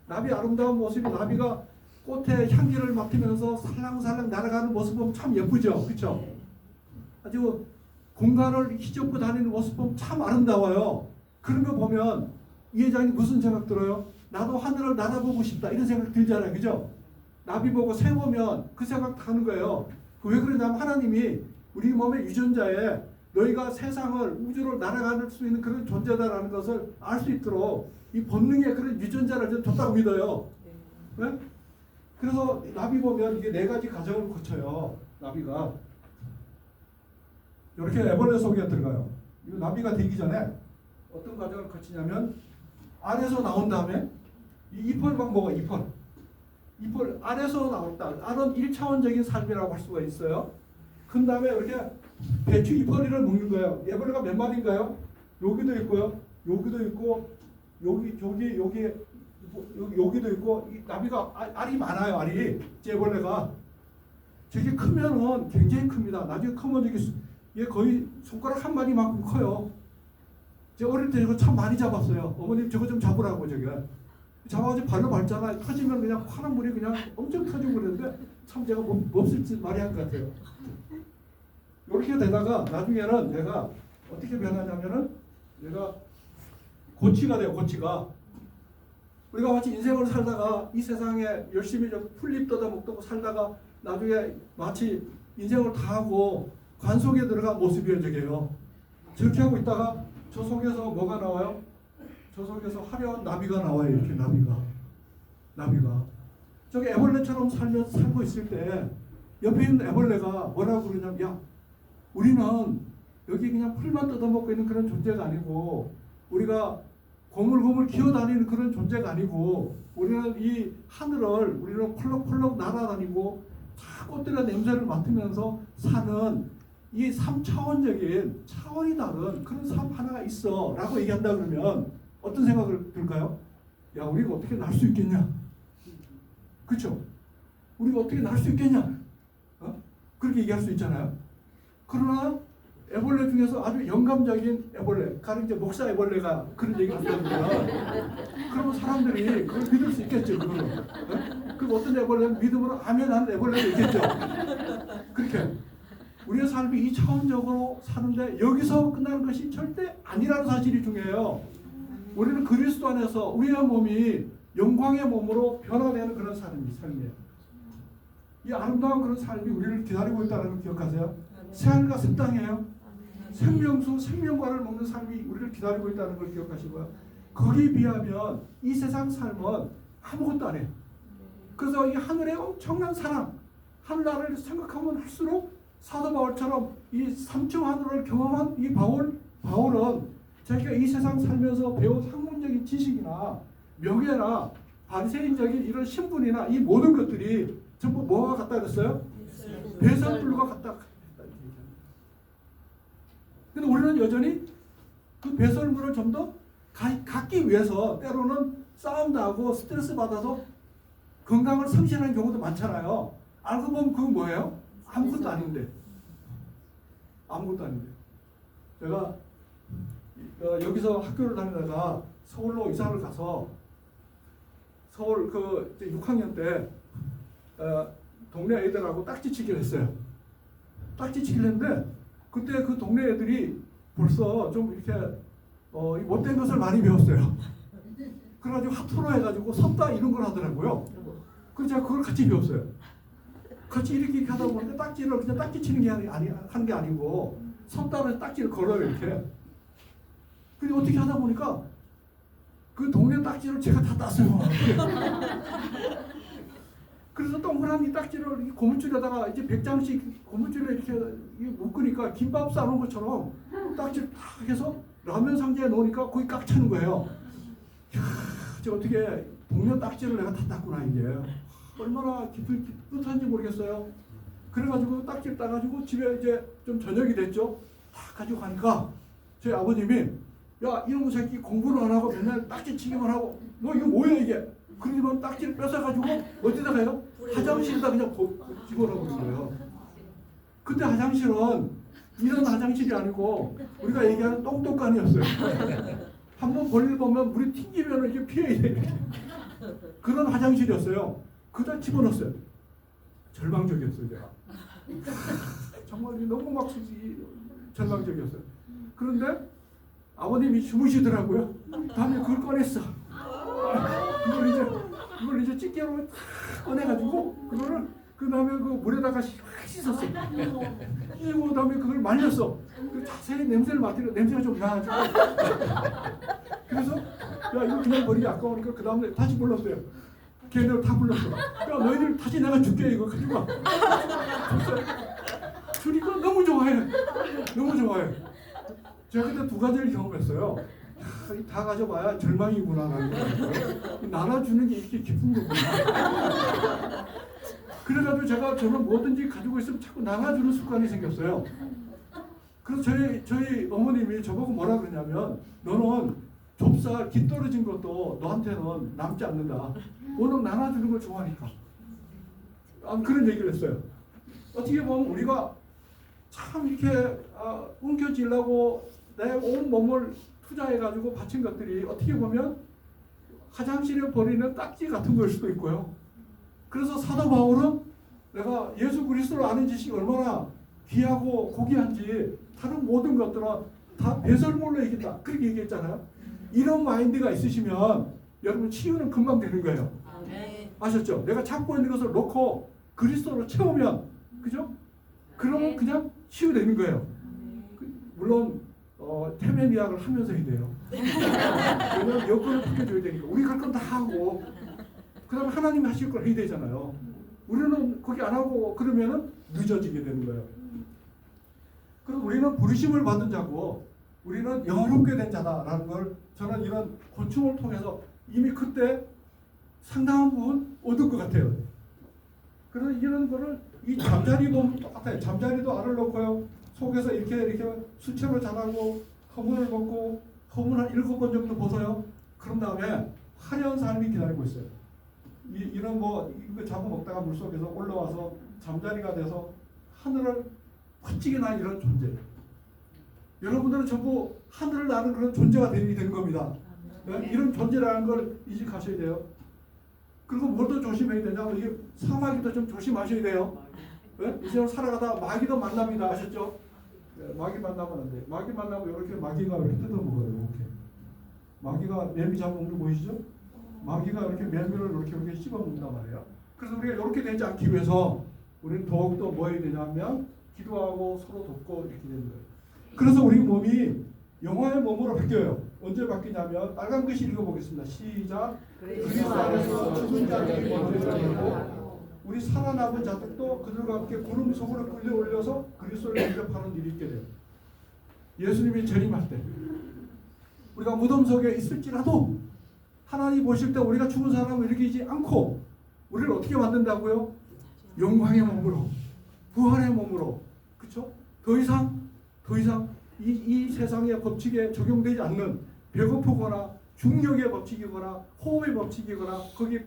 나비 아름다운 모습이, 나비가 꽃의 향기를 맡으면서 살랑살랑 날아가는 모습 보면 참 예쁘죠, 그렇죠? 아주 공간을 휘젓고 다니는 모습 보면 참 아름다워요. 그런 거 보면 이 회장이 무슨 생각 들어요? 나도 하늘을 날아보고 싶다, 이런 생각 들잖아요, 그죠? 나비 보고 새 보면 그 생각 다 하는 거예요. 왜 그러냐면 하나님이 우리 몸의 유전자에 너희가 세상을, 우주를 날아갈 수 있는 그런 존재다라는 것을 알 수 있도록 이 본능의 그런 유전자를 줬다고 믿어요. 네? 그래서 나비 보면 이게 4가지 과정을 거쳐요. 나비가 이렇게 애벌레 속에 들어가요. 이 나비가 되기 전에 어떤 과정을 거치냐면, 알에서 나온 다음에 이 잎을 막 먹어. 잎을 알에서 나왔다. 알은 1차원적인 삶이라고 할 수가 있어요. 그 다음에 이렇게 배추 잎거리를 먹는 거예요. 애벌레가 몇 마리인가요? 여기도 있고요. 여기도 있고, 여기도 있고, 이 나비가 알이 많아요. 알이. 애벌레가. 저게 크면은 굉장히 큽니다. 나중에 크면 이게 거의 손가락 한 마리만큼 커요. 제가 어릴 때 이거 참 많이 잡았어요. 어머님 저거 좀 잡으라고 저게. 잡아가지고 발로 밟잖아요. 터지면 그냥 파란 물이 그냥 엄청 터지고 그랬는데, 참 제가 몹쓸 말이 한 것 같아요. 이렇게 되다가 나중에는 얘가 어떻게 변하냐면은, 얘가 고치가 돼요. 고치가. 우리가 마치 인생을 살다가 이 세상에 열심히 좀 풀잎 뜯어 먹고 살다가 나중에 마치 인생을 다 하고 관 속에 들어간 모습이에요. 저게요. 저렇게 하고 있다가 저 속에서 뭐가 나와요? 저 속에서 화려한 나비가 나와요. 이렇게 나비가. 저기 애벌레처럼 살고 있을 때 옆에 있는 애벌레가 뭐라고 그러냐면, 야, 우리는 여기 그냥 풀만 뜯어먹고 있는 그런 존재가 아니고, 우리가 고물고물 기어다니는 그런 존재가 아니고, 우리는 이 하늘을, 우리는 펄럭펄럭 날아다니고 다 꽃들의 냄새를 맡으면서 사는 이 3차원적인 차원이 다른 그런 삶 하나가 있어 라고 얘기한다 그러면 어떤 생각을 들까요? 야, 우리가 어떻게 날 수 있겠냐? 그렇죠? 우리가 어떻게 날 수 있겠냐? 그렇게 얘기할 수 있잖아요. 그러나 애벌레 중에서 아주 영감적인 애벌레, 가령 이제 목사 애벌레가 그런 얘기를 한다면 그러면 사람들이 그걸 믿을 수 있겠죠. 그거는. 그 어떤 애벌레는 믿음으로 아멘 하는 애벌레도 있겠죠. 그렇게 우리의 삶이 2차원적으로 사는데 여기서 끝나는 것이 절대 아니라는 사실이 중요해요. 우리는 그리스도 안에서 우리의 몸이 영광의 몸으로 변화되는 그런 삶이에요. 이 아름다운 그런 삶이 우리를 기다리고 있다는 걸 기억하세요. 새하늘과 새 땅이에요. 생명수, 생명과를 먹는 삶이 우리를 기다리고 있다는 걸 기억하시고요. 거기에 비하면 이 세상 삶은 아무것도 아니에요. 그래서 이 하늘의 엄청난 사랑, 하늘나라를 생각하면 할수록 사도 바울처럼 이 삼층 하늘을 경험한 이 바울은 자기가 이 세상 살면서 배운 학문적인 지식이나 명예나 바리새인적인 이런 신분이나 이 모든 것들이 전부 뭐가 같다 그랬어요? 배설물과 같다. 근데 우리는 여전히 그 배설물을 좀 더 갖기 위해서 때로는 싸움도 하고 스트레스 받아서 건강을 상실하는 경우도 많잖아요. 알고 보면 그건 뭐예요? 아무것도 아닌데. 아무것도 아닌데. 제가 여기서 학교를 다니다가 서울로 이사를 가서 서울 그 6학년 때 동네 애들하고 딱지치기를 했어요. 딱지치기를 했는데 그때 그 동네 애들이 벌써 좀 이렇게 못된 것을 많이 배웠어요. 그래가지고 합토로 해가지고 섰다 이런 걸 하더라고요. 그래서 제가 그걸 같이 배웠어요. 같이 이렇게 하다 보니까 딱지를 그냥 딱지 치는 게 하는 게 아니고 섰다를 딱지를 걸어요 이렇게. 근데 어떻게 하다 보니까 그 동네 딱지를 제가 다 땄어요. 그래서 동그란 이 딱지를 고무줄에다가 이제 100장씩 고무줄에 이렇게 묶으니까 김밥 싸는 것처럼 딱지를 딱 해서 라면 상자에 넣으니까 거기 꽉 차는 거예요. 이야, 이제 어떻게 동네 딱지를 내가 다 땄구나 이게. 얼마나 뿌듯한지 모르겠어요. 그래가지고 딱지를 따가지고 집에 이제 좀 저녁이 됐죠. 딱 가지고 가니까 저희 아버님이 야 이놈의 새끼 공부를 안 하고 맨날 딱지 치기만 하고 너 이거 뭐야 이게. 그러더니 딱지를 뺏어가지고 어디다 가요? 화장실에다 그냥 집어넣은 거예요. 근데 화장실은 이런 화장실이 아니고 우리가 얘기하는 똥똥간이었어요. 한번 볼일 보면 물이 튕기면 이렇게 피해야 돼. 그런 화장실이었어요. 그다 집어넣었어요. 절망적이었어요 제가. 정말 너무 막 절망적이었어요. 그런데 아버님이 주무시더라고요. 다음에 그걸 꺼냈어. 이걸 이제 집게로 꺼내가지고 그거를 그 다음에 그 물에다가 씻었어. 씻고 그다음에 그걸 말렸어. 그 자세히 냄새를 맡으니까 냄새가 좀 나가지고. 그래서 야 이거 그냥 버리기 아까우니까 그 다음에 다시 불렀어요. 걔네를 다 불렀어. 야 너희들 다시 내가 줄게 이거 가지고 와. 주니까 너무 좋아해. 너무 좋아해. 제가 그때 두 가지를 경험했어요. 다 가져봐야 절망이구나 라는 거. 나눠주는 게 이렇게 기쁜 거구나. 그래가지고 제가 저는 뭐든지 가지고 있으면 자꾸 나눠주는 습관이 생겼어요. 그래서 저희 어머님이 저보고 뭐라 그러냐면 너는 좁쌀 기 떨어진 것도 너한테는 남지 않는다. 너는 나눠주는 걸 좋아하니까. 그런 얘기를 했어요. 어떻게 보면 우리가 참 이렇게 움켜쥐려고 내 온 몸을 투자해가지고 바친 것들이 어떻게 보면 화장실에 버리는 딱지 같은 걸 수도 있고요. 그래서 사도 바울은 내가 예수 그리스도를 아는 지식이 얼마나 귀하고 고귀한지 다른 모든 것들은 다 배설물로 이긴다. 그렇게 얘기했잖아요. 이런 마인드가 있으시면 여러분 치유는 금방 되는 거예요. 아셨죠? 내가 찾고 있는 것을 놓고 그리스도로 채우면 그죠? 그러면 그냥 치유되는 거예요. 물론 태매 미학을 하면서 해야 돼요. 왜냐면 여건을 풀어줘야 되니까 우리 갈 건 다 하고 그 다음에 하나님이 하실 걸 해야 되잖아요. 우리는 거기 안 하고 그러면은 늦어지게 되는 거예요. 그리고 우리는 부르심을 받은 자고 우리는 영화롭게 된 자다라는 걸 저는 이런 고충을 통해서 이미 그때 상당한 부분 얻을 것 같아요. 그래서 이런 거를 이 잠자리도 똑같아요. 잠자리도 알을 놓고요. 속에서 이렇게 수채로 자라고 허문을 벗고 허문 한 7번 정도 벗어요. 그런 다음에 화려한 삶이 기다리고 있어요. 이런 이거 잡아먹다가 물속에서 올라와서 잠자리가 돼서 하늘을 멋지게 난 이런 존재. 여러분들은 전부 하늘을 나는 그런 존재가 되는 겁니다. 네? 이런 존재라는 걸 인식하셔야 돼요. 그리고 뭘 더 조심해야 되냐면 이게 사마귀도 좀 조심하셔야 돼요. 네? 이 세상 살아가다 마귀도 만납니다. 아셨죠? 네, 마귀 만나면 안 돼. 마귀 만나면 이렇게 마귀가 이렇게 뜯어먹어요. 이렇게. 마귀가 매미 잡아먹는 거 보이시죠? 마귀가 이렇게 매미를 이렇게 씹어먹는단 말이에요. 그래서 우리가 이렇게 되지 않기 위해서 우리는 더욱더 뭐 해야 되냐면 기도하고 서로 돕고 이렇게 되는 거예요. 그래서 우리 몸이 영화의 몸으로 바뀌어요. 언제 바뀌냐면 빨간 글씨 읽어보겠습니다. 시작. 그리스도 안에서 죽은 자들이 먼저 일어나고 우리 살아남은 자들도 그들과 함께 구름 속으로 끌려 올려서 그리스도를 영접하는 일이 있게 돼요. 예수님이 재림할 때 우리가 무덤 속에 있을지라도 하나님 보실 때 우리가 죽은 사람을 일으키지 않고 우리를 어떻게 만든다고요? 영광의 몸으로, 부활의 몸으로, 그렇죠? 더 이상 이 세상의 법칙에 적용되지 않는 배고프거나 중력의 법칙이거나 호흡의 법칙이거나 거기에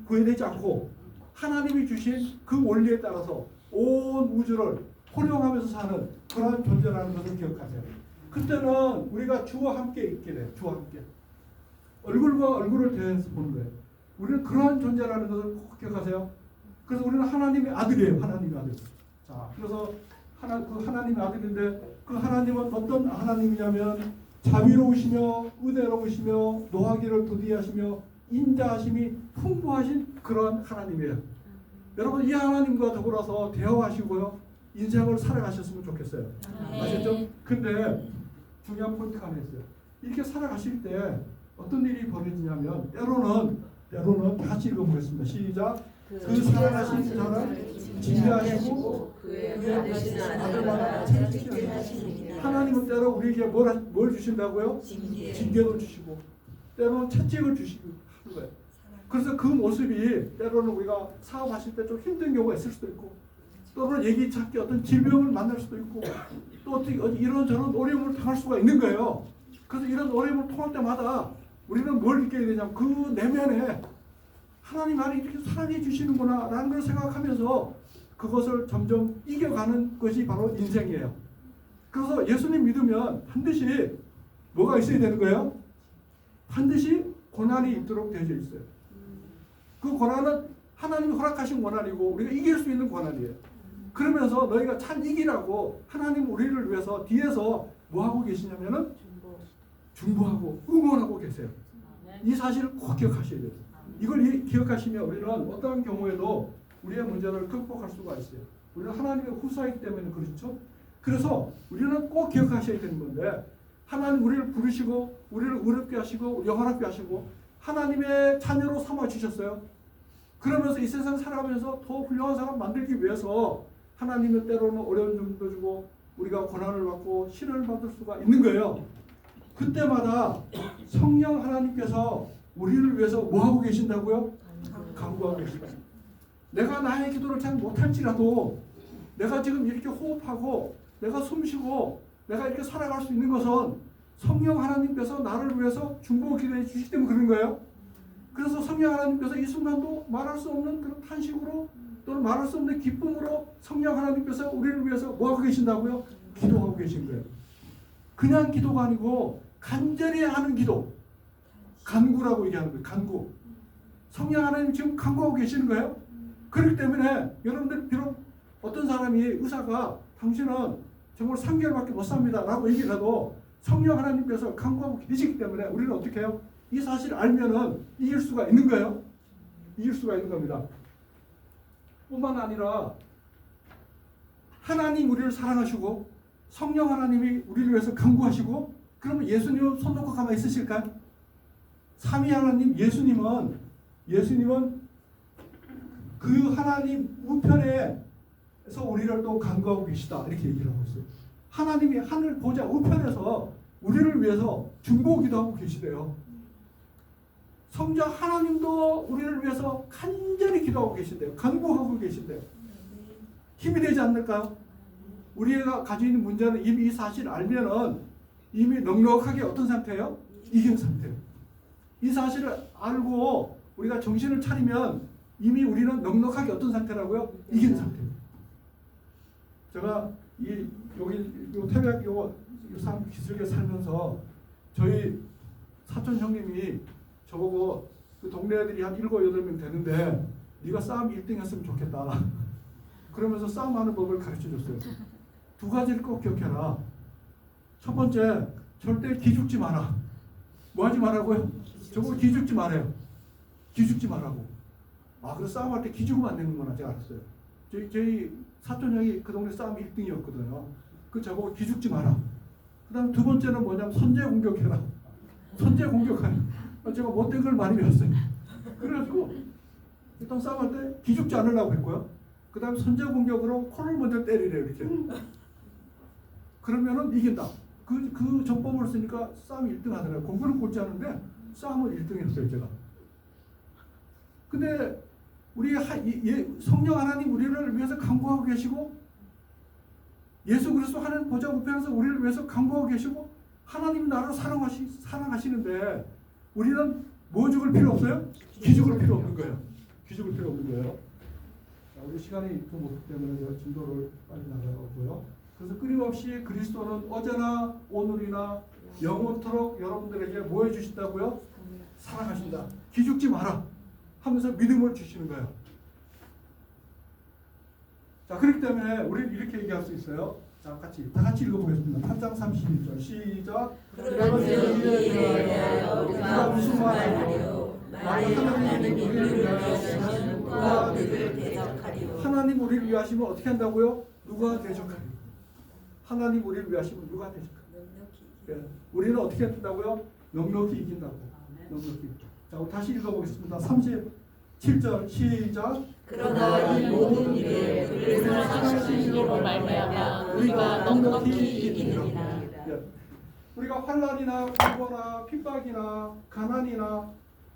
구애되지 않고 하나님이 주신 그 원리에 따라서 온 우주를 포용하면서 사는 그러한 존재라는 것을 기억하세요. 그때는 우리가 주와 함께 있게 돼요. 주와 함께. 얼굴과 얼굴을 대해서 보는 거예요. 우리는 그러한 존재라는 것을 꼭 기억하세요. 그래서 우리는 하나님의 아들이에요. 하나님의 아들. 자, 그래서 그 하나님의 아들인데 그 하나님은 어떤 하나님이냐면 자비로우시며 은혜로우시며 노하기를 도디하시며 인자하심이 풍부하신 그런 하나님이에요. 여러분 이 하나님과 더불어서 대화하시고요. 인생을 살아가셨으면 좋겠어요. 아셨죠? 근데 중요한 포인트가 하나 있어요. 이렇게 살아가실 때 어떤 일이 벌어지냐면 때로는 같이 읽어보겠습니다. 시작. 그 살아가신 자를 징계하시고 그의 아들마다 채찍하시니 하나님은 때로 우리에게 뭘 주신다고요? 징계도 주시고 때로는 채찍을 주시고 하는 거예요. 그래서 그 모습이 때로는 우리가 사업하실 때 좀 힘든 경우가 있을 수도 있고 또는 얘기 찾기 어떤 질병을 만날 수도 있고 또 어떻게 이런저런 어려움을 당할 수가 있는 거예요. 그래서 이런 어려움을 통할 때마다 우리는 뭘 느껴야 되냐면 그 내면에 하나님 나를 이렇게 사랑해 주시는구나 라는 걸 생각하면서 그것을 점점 이겨가는 것이 바로 인생이에요. 그래서 예수님 믿으면 반드시 뭐가 있어야 되는 거예요? 반드시 고난이 있도록 되어져 있어요. 그 고난은 하나님이 허락하신 고난이고 우리가 이길 수 있는 고난이에요. 그러면서 너희가 잘 이기라고 하나님 우리를 위해서 뒤에서 뭐 하고 계시냐면은 중보하고 응원하고 계세요. 이 사실을 꼭 기억하셔야 돼요. 이걸 기억하시면 우리는 어떠한 경우에도 우리의 문제를 극복할 수가 있어요. 우리는 하나님의 후사이기 때문에 그렇죠. 그래서 우리는 꼭 기억하셔야 되는 건데 하나님 우리를 부르시고 우리를 의롭게 하시고 영원하게 하시고 하나님의 자녀로 삼아 주셨어요. 그러면서 이 세상 살아가면서 더 훌륭한 사람 만들기 위해서 하나님은 때로는 어려운 점도 주고 우리가 고난을 받고 시련을 받을 수가 있는 거예요. 그때마다 성령 하나님께서 우리를 위해서 뭐하고 계신다고요? 간구하고 계신다. 내가 나의 기도를 잘 못할지라도 내가 지금 이렇게 호흡하고 내가 숨쉬고 내가 이렇게 살아갈 수 있는 것은 성령 하나님께서 나를 위해서 중보 기도해 주시기 때문에 그런 거예요. 그래서 성령 하나님께서 이 순간도 말할 수 없는 그런 탄식으로 또는 말할 수 없는 기쁨으로 성령 하나님께서 우리를 위해서 뭐하고 계신다고요? 기도하고 계신 거예요. 그냥 기도가 아니고 간절히 하는 기도. 간구라고 얘기하는 거예요. 간구. 성령 하나님 지금 간구하고 계시는 거예요. 그렇기 때문에 여러분들 비록 어떤 사람이 의사가 당신은 정말 3개월밖에 못 삽니다 라고 얘기를 해도 성령 하나님께서 간구하고 계시기 때문에 우리는 어떻게 해요? 이 사실을 알면은 이길 수가 있는 거예요. 이길 수가 있는 겁니다. 뿐만 아니라 하나님 우리를 사랑하시고 성령 하나님이 우리를 위해서 간구하시고 그러면 예수님은 손 놓고 가만히 있으실까요? 삼위 하나님 예수님은 그 하나님 우편에서 우리를 또 간구하고 계시다 이렇게 얘기를 하고 있어요. 하나님이 하늘 보좌 우편에서 우리를 위해서 중보 기도하고 계시대요. 성자 하나님도 우리를 위해서 간절히 기도하고 계신대요. 간구하고 계신대요. 힘이 되지 않을까요? 우리가 가지고 있는 문제는 이미 이 사실을 알면은 이미 넉넉하게 어떤 상태예요? 이긴 상태예요. 이 사실을 알고 우리가 정신을 차리면 이미 우리는 넉넉하게 어떤 상태라고요? 이긴 상태예요. 제가 여기 태백 참 기슭에 살면서 저희 사촌 형님이 저보고 그 동네 애들이 한 7, 8명 되는데 네가 싸움 1등 했으면 좋겠다. 그러면서 싸움하는 법을 가르쳐 줬어요. 두 가지를 꼭 기억해라. 첫 번째, 절대 기죽지 마라. 뭐 하지 말라고요? 저보고 기죽지 말아요. 기죽지 말라고. 아, 그래서 싸움할 때 기죽으면 안 되는구나 제가 알았어요. 저희 사촌 형이 그 동네 싸움 1등이었거든요. 그 저보고 기죽지 마라. 그 다음 두 번째는 뭐냐면 선제 공격해라. 선제 공격하라. 제가 못된 걸 많이 배웠어요. 그래가지고 일단 싸움할 때 기죽지 않으려고 했고요. 그 다음 선제 공격으로 코를 먼저 때리래요. 이렇게. 그러면은 이긴다. 그 전법을 쓰니까 싸움 1등 하더라고요. 공부는 꼴찌 하는데 싸움은 1등 했어요, 제가. 근데 우리 성령 하나님 우리를 위해서 간구하고 계시고 예수 그리스도 하나님 보좌 우편에서 우리를 위해서 간구하고 계시고 하나님 나라를 사랑하시는데 우리는 뭐 죽을 필요 없어요? 기죽을 필요 없는 거예요. 기죽을 필요 없는 거예요. 자, 우리 시간이 좀 없기 때문에 제가 진도를 빨리 나가고요. 그래서 끊임없이 그리스도는 어제나 오늘이나 영원토록 여러분들에게 뭐 해주신다고요? 사랑하신다. 기죽지 마라 하면서 믿음을 주시는 거예요. 자, 그렇기 때문에 우리는 이렇게 얘기할 수 있어요. 자, 다 같이 읽어보겠습니다. 8장 31절 시작. 그런즉 이에 대하여 우리가 무슨 말하리요? 만일 하나님이 우리를 위하시면 누가 우리를 대적하리요? 하나님 우리를 위하시면 어떻게 한다고요? 누가 대적하리요? 하나님 우리를 위하시면 누가 대적하리요? 예, 우리는 어떻게 한다고요? 넉넉히 이긴다고. 넉넉히. 자, 다시 읽어보겠습니다. 37절 시작. 그러나 이 모든 일에 우리를 사랑하시는 이로 말미암아 우리가 넉넉히 이기느니라. 예. 우리가 환난이나 공고나 핍박이나 가난이나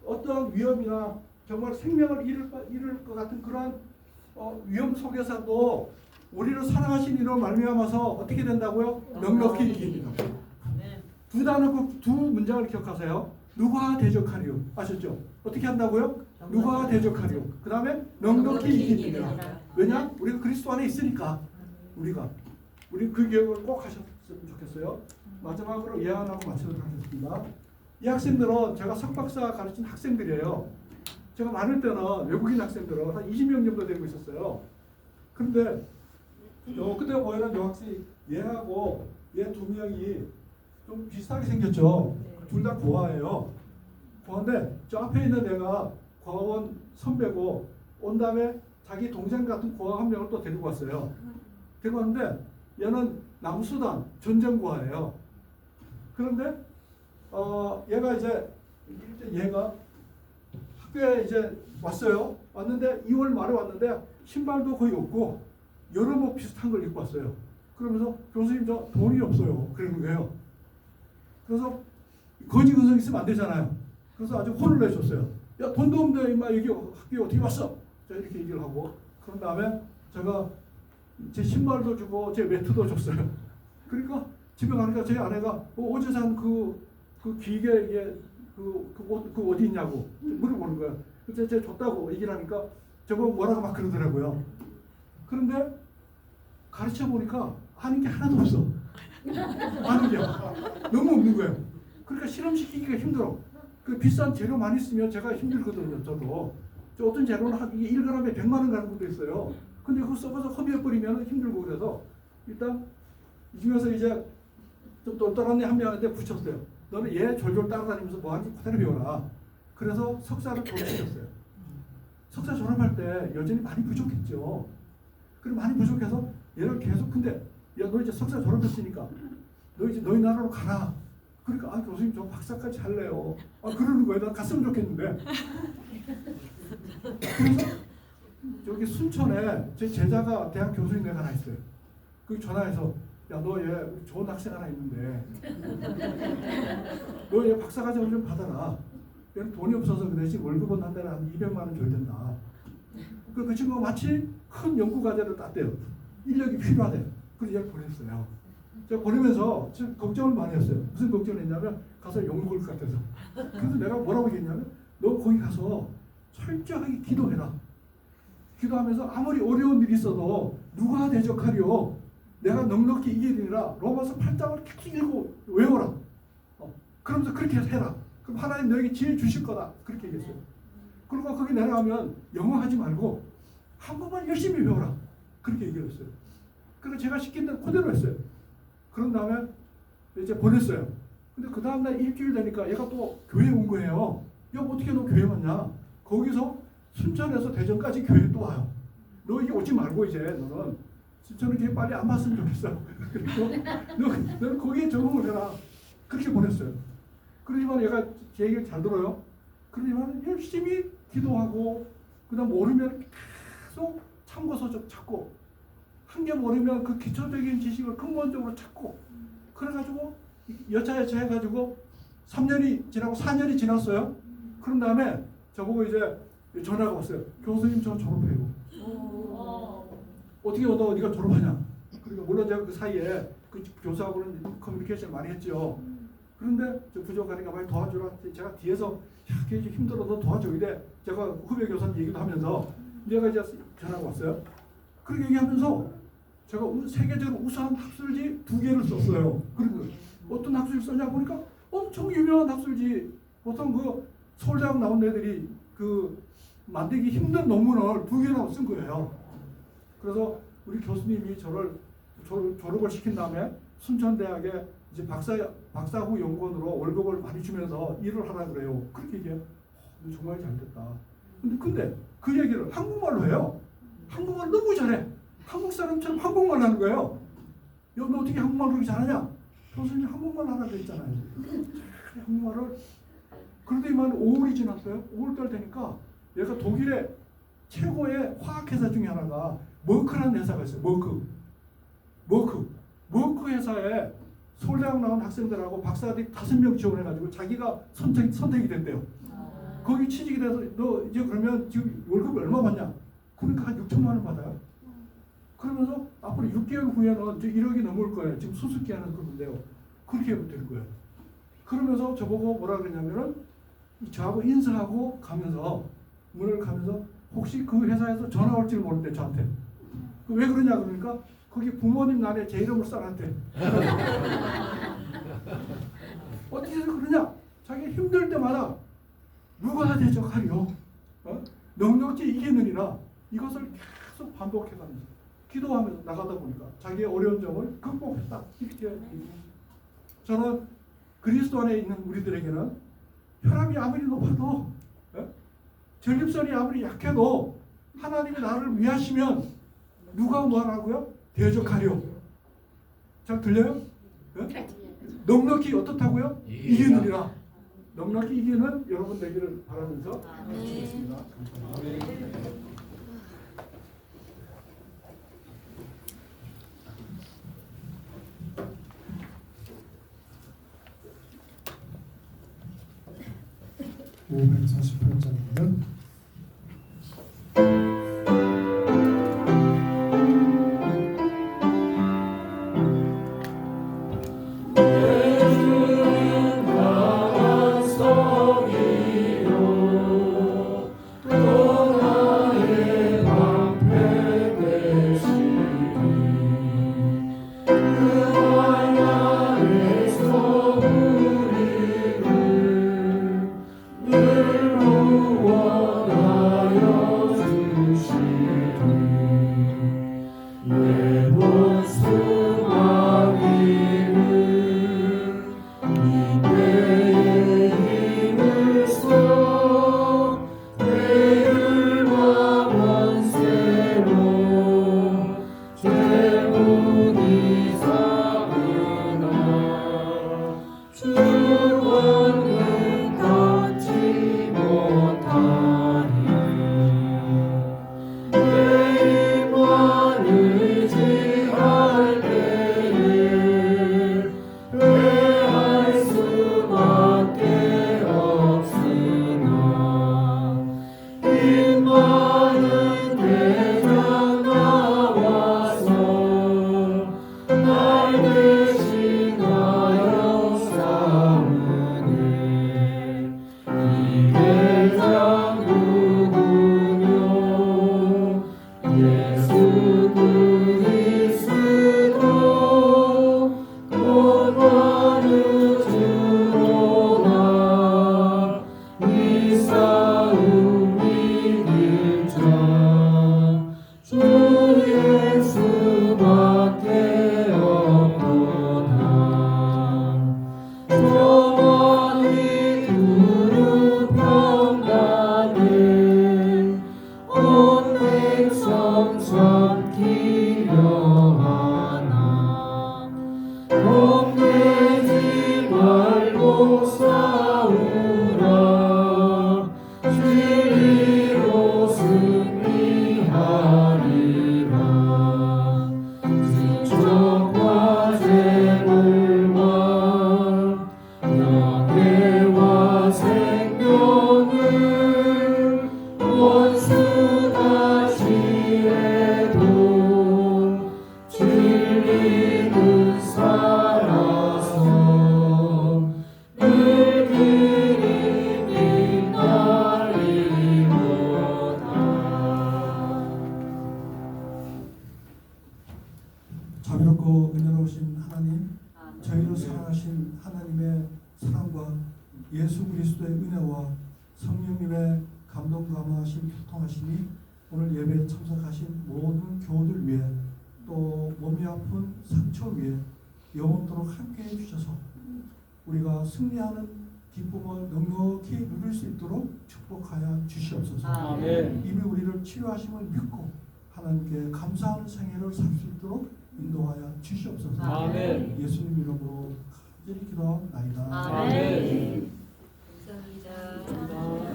어떠한 위험이나 정말 생명을 잃을 것 같은 그런 위험 속에서도 우리를 사랑하신 이로 말미암아서 어떻게 된다고요? 넉넉히 이깁니다. 두 단어 두 문장을 기억하세요. 누가 대적하리요? 아셨죠? 어떻게 한다고요? 누가 대적하리요? 그 다음에 넉넉히 이깁니다. 왜냐? 우리가 그리스도 안에 있으니까 우리 그 기억을 꼭 하셨으면 좋겠어요. 마지막으로 예언하고 마치도록 하겠습니다. 이 학생들은 제가 석박사 가르친 학생들이에요. 제가 많을 때는 외국인 학생들은 한 20명 정도 되고 있었어요. 그런데 그때 보이는 여학생 얘하고 얘 두 명이 좀 비슷하게 생겼죠. 둘 다 고아예요. 고아인데 저 앞에 있는 애가 고아원 선배고 온 다음에 자기 동생 같은 고아 한 명을 또 데리고 왔어요. 데리고 왔는데 얘는 남수단 전쟁고아예요. 그런데 얘가 이제 얘가 학교에 이제 왔어요. 왔는데 2월 말에 왔는데 신발도 거의 없고 여러 뭐 비슷한 걸 입고 왔어요. 그러면서 교수님 저 돈이 없어요. 그러는 거예요. 그래서 거지 근성 있으면 안 되잖아요. 그래서 아주 혼을 내줬어요. 야, 돈도 없는데 임마 여기 학교에 어떻게 왔어? 제가 이렇게 얘기를 하고 그런 다음에 제가 제 신발도 주고 제 매트도 줬어요. 그러니까 집에 가니까 제 아내가 어제 산 그 기계 이게 그 어디 있냐고 물어보는 거예요. 그래서 제가 줬다고 얘기를 하니까 저보고 뭐라고 막 그러더라고요. 그런데 가르쳐 보니까 하는 게 하나도 없어. 하는 게 너무 없는 거예요. 그러니까 실험시키기가 힘들어. 그 비싼 재료 많이 쓰면 제가 힘들거든요. 저도. 저 어떤 재료는 한 1g에 100만 원 가는 것도 있어요. 근데 그거 써서 허비해버리면 힘들고 그래서 일단 이 중에서 이제 좀 똘똘한 애 한 명한테 붙였어요. 너는 얘 졸졸 따라다니면서 뭐하는지 그대로 배워라. 그래서 석사를 졸업시켰어요. 석사 졸업할 때 여전히 많이 부족했죠. 그리고 많이 부족해서 얘를 계속 근데 야 너 이제 석사 졸업했으니까 너 이제 너희 나라로 가라. 그러니까 아 교수님 저 박사까지 할래요. 아 그러는 거예요. 나 갔으면 좋겠는데. 그래서 저기 순천에 제 제자가 대학 교수인 애가 하나 있어요. 그 전화해서 야 너 얘 좋은 학생 하나 있는데 너 얘 박사과정 좀 받아라. 얘는 돈이 없어서 그 대신 월급은 한 달에 한 200만 원 줘야 된다. 그 친구가 마치 큰 연구 과제를 땄대요. 인력이 필요하대요. 그래서 얘를 보냈어요. 제가 보내면서 지금 걱정을 많이 했어요. 무슨 걱정을 했냐면 가서 욕 먹을 것 같아서. 그래서 내가 뭐라고 얘기했냐면 너 거기 가서 철저하게 기도해라. 기도하면서 아무리 어려운 일이 있어도 누가 대적하리요? 내가 넉넉히 이기리라. 로마서 8장을 계속 읽고 외워라. 그러면서 그렇게 해라. 그럼 하나님 너에게 지혜 주실 거다. 그렇게 얘기했어요. 그리고 거기 내려가면 영어 하지 말고 한국말 열심히 배워라. 그렇게 얘기를 했어요. 그래서 제가 시킨 대로 그대로 했어요. 그런 다음에 이제 보냈어요. 근데 그 다음날 일주일 되니까 얘가 또 교회에 온 거예요. 야, 어떻게 너 교회 왔냐? 거기서 순천에서 대전까지 교회 또 와요. 너 이게 오지 말고 이제 너는 순천은 교회 빨리 안 왔으면 좋겠어. 그리고 너는 거기에 적응을 해라. 그렇게 보냈어요. 그러지만 얘가 제 얘기를 잘 들어요. 그러지만 열심히 기도하고 그다음 모르면 계속 참고서 찾고 한 개 모르면 그 기초적인 지식을 근본적으로 찾고 그래가지고 여차여차 해가지고 3년이 지나고 4년이 지났어요. 그런 다음에 저보고 이제 전화가 왔어요. 교수님 저 졸업해요. 어떻게 너 네가 졸업하냐? 그러니까 물론 제가 그 사이에 그 교수하고는 커뮤니케이션 많이 했죠. 그런데 저 부족하니까 많이 도와주라. 제가 뒤에서 야, 그게 힘들어 너 도와줘 이래. 제가 후배 교사님 얘기도 하면서 내가 이제 전화가 왔어요. 그렇게 얘기하면서 제가 세계적으로 우수한 학술지 2개를 썼어요. 그리고 어떤 학술지 썼냐 보니까 엄청 유명한 학술지. 보통 그 서울대학 나온 애들이 그 만들기 힘든 논문을 2개나 쓴 거예요. 그래서 우리 교수님이 저를 졸업을 시킨 다음에 순천대학에 이제 박사후 연구원으로 월급을 많이 주면서 일을 하라 그래요. 그렇게 얘기해요. 정말 잘됐다. 근데 그 얘기를 한국말로 해요. 한국말 너무 잘해. 한국 사람처럼 한국말 하는 거예요. 야, 너 어떻게 한국말 그렇게 잘하냐? 교수님 한국말 하라고 했잖아요. 한국말을. 그러더니만 5월이 지났어요. 5월달 되니까 얘가 독일의 최고의 화학회사 중에 하나가 머크라는 회사가 있어요. 머크 회사에 서울대학 나온 학생들하고 박사들이 5명 지원해가지고 자기가 선택이 됐대요. 거기 취직이 돼서 너 이제 그러면 지금 월급 얼마 받냐? 그러니까 한 6천만 원 받아요. 그러면서 앞으로 6개월 후에는 이제 1억이 넘을 거예요. 지금 수습기 하는 그건데요. 그렇게 될 거예요. 그러면서 저보고 뭐라 그러냐면은 저하고 인사하고 가면서 문을 가면서 혹시 그 회사에서 전화 올지 모르는데 저한테 왜 그러냐 그러니까 거기 부모님 날에 제 이름을 써놨대. 어떻게 해서 그러냐? 자기 힘들 때마다 누가 대적하리요? 넉넉히 이기느니라. 이것을 계속 반복해가면서 기도하면서 나가다 보니까 자기의 어려운 점을 극복했다. 이렇게 저는 그리스도 안에 있는 우리들에게는 혈압이 아무리 높아도 전립선이 아무리 약해도 하나님이 나를 위하시면 누가 뭐라고요? 대적하려. 잘 들려요? 넉넉히 어떻다고요? 이기느니라. 넉넉히 이기는 여러분 되기를 바라면서 마치겠습니다. 감사합니다. (548장이면) 늘 자비롭고 은혜로우신 하나님, 아멘. 저희를 사랑하신 하나님의 사랑과 예수 그리스도의 은혜와 성령님의 감동 감화하신 교통하심이 오늘 예배에 참석하신 모든 교우들 위해 또 몸이 아픈 상처 위에 영원토록 함께해 주셔서 우리가 승리하는 기쁨을 넉넉히 누릴 수 있도록 축복하여 주시옵소서. 아멘. 이미 우리를 치유하심을 믿고 하나님께 감사하는 생애를 살 수 있도록 인도하여 주시옵소서. 아멘. 예수님 이름으로 간절히 기도하옵나이다. 아멘. 감사합니다.